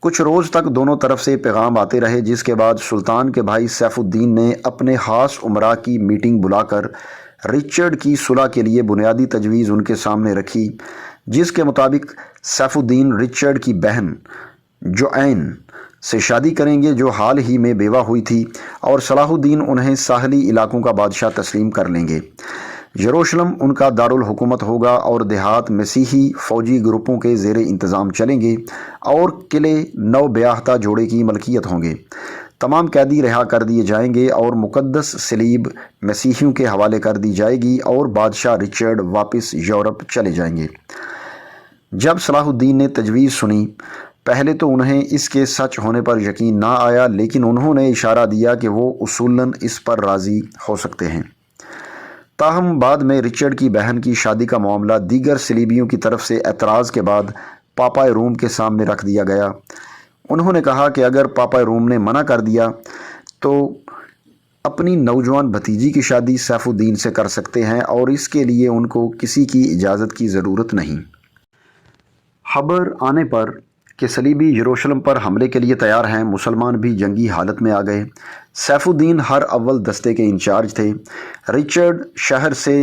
کچھ روز تک دونوں طرف سے پیغام آتے رہے، جس کے بعد سلطان کے بھائی سیف الدین نے اپنے خاص امراء کی میٹنگ بلا کر رچرڈ کی صلح کے لیے بنیادی تجویز ان کے سامنے رکھی، جس کے مطابق سیف الدین رچرڈ کی بہن جوائن سے شادی کریں گے جو حال ہی میں بیوہ ہوئی تھی، اور صلاح الدین انہیں ساحلی علاقوں کا بادشاہ تسلیم کر لیں گے۔ یروشلم ان کا دارالحکومت ہوگا اور دیہات مسیحی فوجی گروپوں کے زیر انتظام چلیں گے اور قلعے نو بیاہتا جوڑے کی ملکیت ہوں گے۔ تمام قیدی رہا کر دیے جائیں گے اور مقدس صلیب مسیحیوں کے حوالے کر دی جائے گی اور بادشاہ رچرڈ واپس یورپ چلے جائیں گے۔ جب صلاح الدین نے تجویز سنی، پہلے تو انہیں اس کے سچ ہونے پر یقین نہ آیا، لیکن انہوں نے اشارہ دیا کہ وہ اصولاً اس پر راضی ہو سکتے ہیں۔ تاہم بعد میں رچرڈ کی بہن کی شادی کا معاملہ دیگر صلیبیوں کی طرف سے اعتراض کے بعد پاپا روم کے سامنے رکھ دیا گیا۔ انہوں نے کہا کہ اگر پاپا روم نے منع کر دیا تو اپنی نوجوان بھتیجی کی شادی سیف الدین سے کر سکتے ہیں اور اس کے لیے ان کو کسی کی اجازت کی ضرورت نہیں۔ خبر آنے پر کہ صلیبی یروشلم پر حملے کے لیے تیار ہیں، مسلمان بھی جنگی حالت میں آ گئے۔ سیف الدین ہر اول دستے کے انچارج تھے۔ رچرڈ شہر سے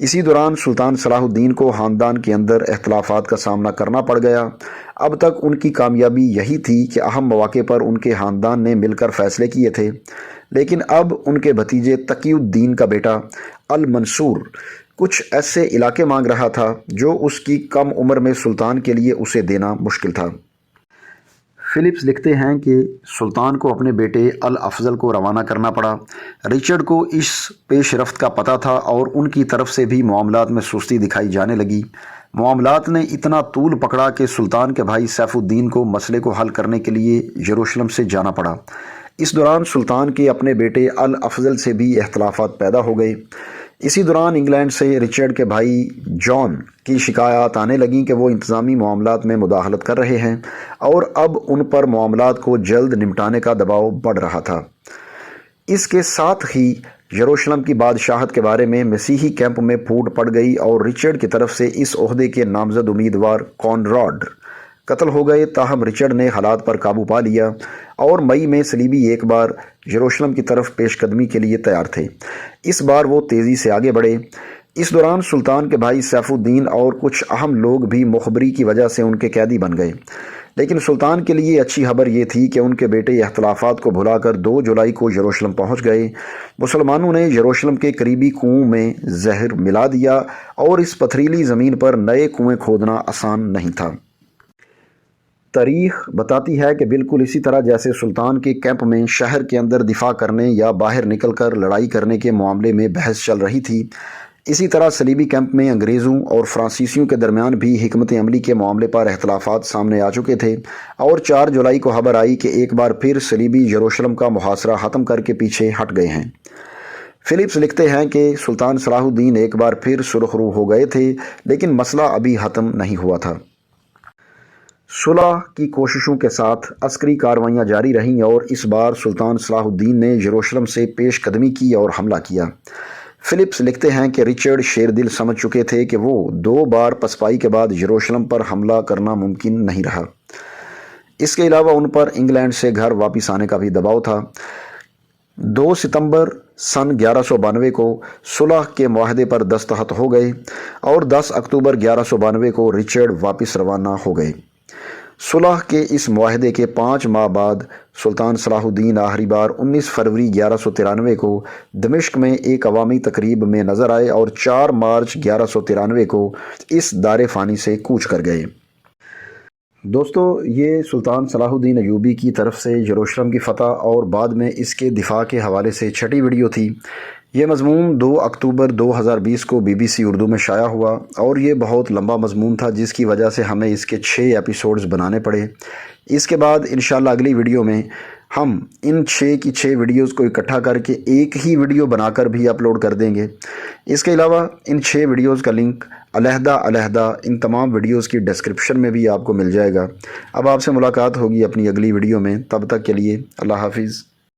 اسی دوران سلطان صلاح الدین کو خاندان کے اندر اختلافات کا سامنا کرنا پڑ گیا۔ اب تک ان کی کامیابی یہی تھی کہ اہم مواقع پر ان کے خاندان نے مل کر فیصلے کیے تھے، لیکن اب ان کے بھتیجے تقی الدین کا بیٹا المنصور کچھ ایسے علاقے مانگ رہا تھا جو اس کی کم عمر میں سلطان کے لیے اسے دینا مشکل تھا۔ فلپس لکھتے ہیں کہ سلطان کو اپنے بیٹے الافضل کو روانہ کرنا پڑا۔ رچرڈ کو اس پیش رفت کا پتہ تھا اور ان کی طرف سے بھی معاملات میں سستی دکھائی جانے لگی۔ معاملات نے اتنا طول پکڑا کہ سلطان کے بھائی سیف الدین کو مسئلے کو حل کرنے کے لیے یروشلم سے جانا پڑا۔ اس دوران سلطان کے اپنے بیٹے الافضل سے بھی اختلافات پیدا ہو گئے۔ اسی دوران انگلینڈ سے رچرڈ کے بھائی جان کی شکایات آنے لگیں کہ وہ انتظامی معاملات میں مداخلت کر رہے ہیں اور اب ان پر معاملات کو جلد نمٹانے کا دباؤ بڑھ رہا تھا۔ اس کے ساتھ ہی یروشلم کی بادشاہت کے بارے میں مسیحی کیمپ میں پھوٹ پڑ گئی اور رچرڈ کی طرف سے اس عہدے کے نامزد امیدوار کونراڈ قتل ہو گئے۔ تاہم رچرڈ نے حالات پر قابو پا لیا اور مئی میں صلیبی ایک بار یروشلم کی طرف پیش قدمی کے لیے تیار تھے۔ اس بار وہ تیزی سے آگے بڑھے۔ اس دوران سلطان کے بھائی سیف الدین اور کچھ اہم لوگ بھی مخبری کی وجہ سے ان کے قیدی بن گئے، لیکن سلطان کے لیے اچھی خبر یہ تھی کہ ان کے بیٹے اختلافات کو بھلا کر 2 جولائی کو یروشلم پہنچ گئے۔ مسلمانوں نے یروشلم کے قریبی کنووں میں زہر ملا دیا اور اس پتھریلی زمین پر نئے کنویں کھودنا آسان نہیں تھا۔ تاریخ بتاتی ہے کہ بالکل اسی طرح جیسے سلطان کے کیمپ میں شہر کے اندر دفاع کرنے یا باہر نکل کر لڑائی کرنے کے معاملے میں بحث چل رہی تھی، اسی طرح صلیبی کیمپ میں انگریزوں اور فرانسیسیوں کے درمیان بھی حکمت عملی کے معاملے پر اختلافات سامنے آ چکے تھے اور 4 جولائی کو خبر آئی کہ ایک بار پھر صلیبی یروشلم کا محاصرہ ختم کر کے پیچھے ہٹ گئے ہیں۔ فلپس لکھتے ہیں کہ سلطان صلاح الدین ایک بار پھر سرخ رو ہو گئے تھے، لیکن مسئلہ ابھی ختم نہیں ہوا تھا۔ صلح کی کوششوں کے ساتھ عسکری کارروائیاں جاری رہیں اور اس بار سلطان صلاح الدین نے یروشلم سے پیش قدمی کی اور حملہ کیا۔ فلپس لکھتے ہیں کہ رچرڈ شیر دل سمجھ چکے تھے کہ وہ 2 بار پسپائی کے بعد یروشلم پر حملہ کرنا ممکن نہیں رہا۔ اس کے علاوہ ان پر انگلینڈ سے گھر واپس آنے کا بھی دباؤ تھا۔ 2 ستمبر سن 1192 کو صلح کے معاہدے پر دستخط ہو گئے اور 10 اکتوبر 1192 کو رچرڈ واپس روانہ ہو گئے۔ صلح کے اس معاہدے کے 5 ماہ بعد سلطان صلاح الدین آخری بار 19 فروری 1193 کو دمشق میں ایک عوامی تقریب میں نظر آئے اور 4 مارچ 1193 کو اس دار فانی سے کوچ کر گئے۔ دوستو، یہ سلطان صلاح الدین ایوبی کی طرف سے یروشلم کی فتح اور بعد میں اس کے دفاع کے حوالے سے چھٹی ویڈیو تھی۔ یہ مضمون 2 اکتوبر 2020 کو BBC اردو میں شائع ہوا اور یہ بہت لمبا مضمون تھا، جس کی وجہ سے ہمیں اس کے 6 ایپیسوڈز بنانے پڑے۔ اس کے بعد انشاءاللہ اگلی ویڈیو میں ہم ان 6 کی 6 ویڈیوز کو اکٹھا کر کے ایک ہی ویڈیو بنا کر بھی اپلوڈ کر دیں گے۔ اس کے علاوہ ان 6 ویڈیوز کا لنک علیحدہ ان تمام ویڈیوز کی ڈسکرپشن میں بھی آپ کو مل جائے گا۔ اب آپ سے ملاقات ہوگی اپنی اگلی ویڈیو میں، تب تک کے لیے اللہ حافظ۔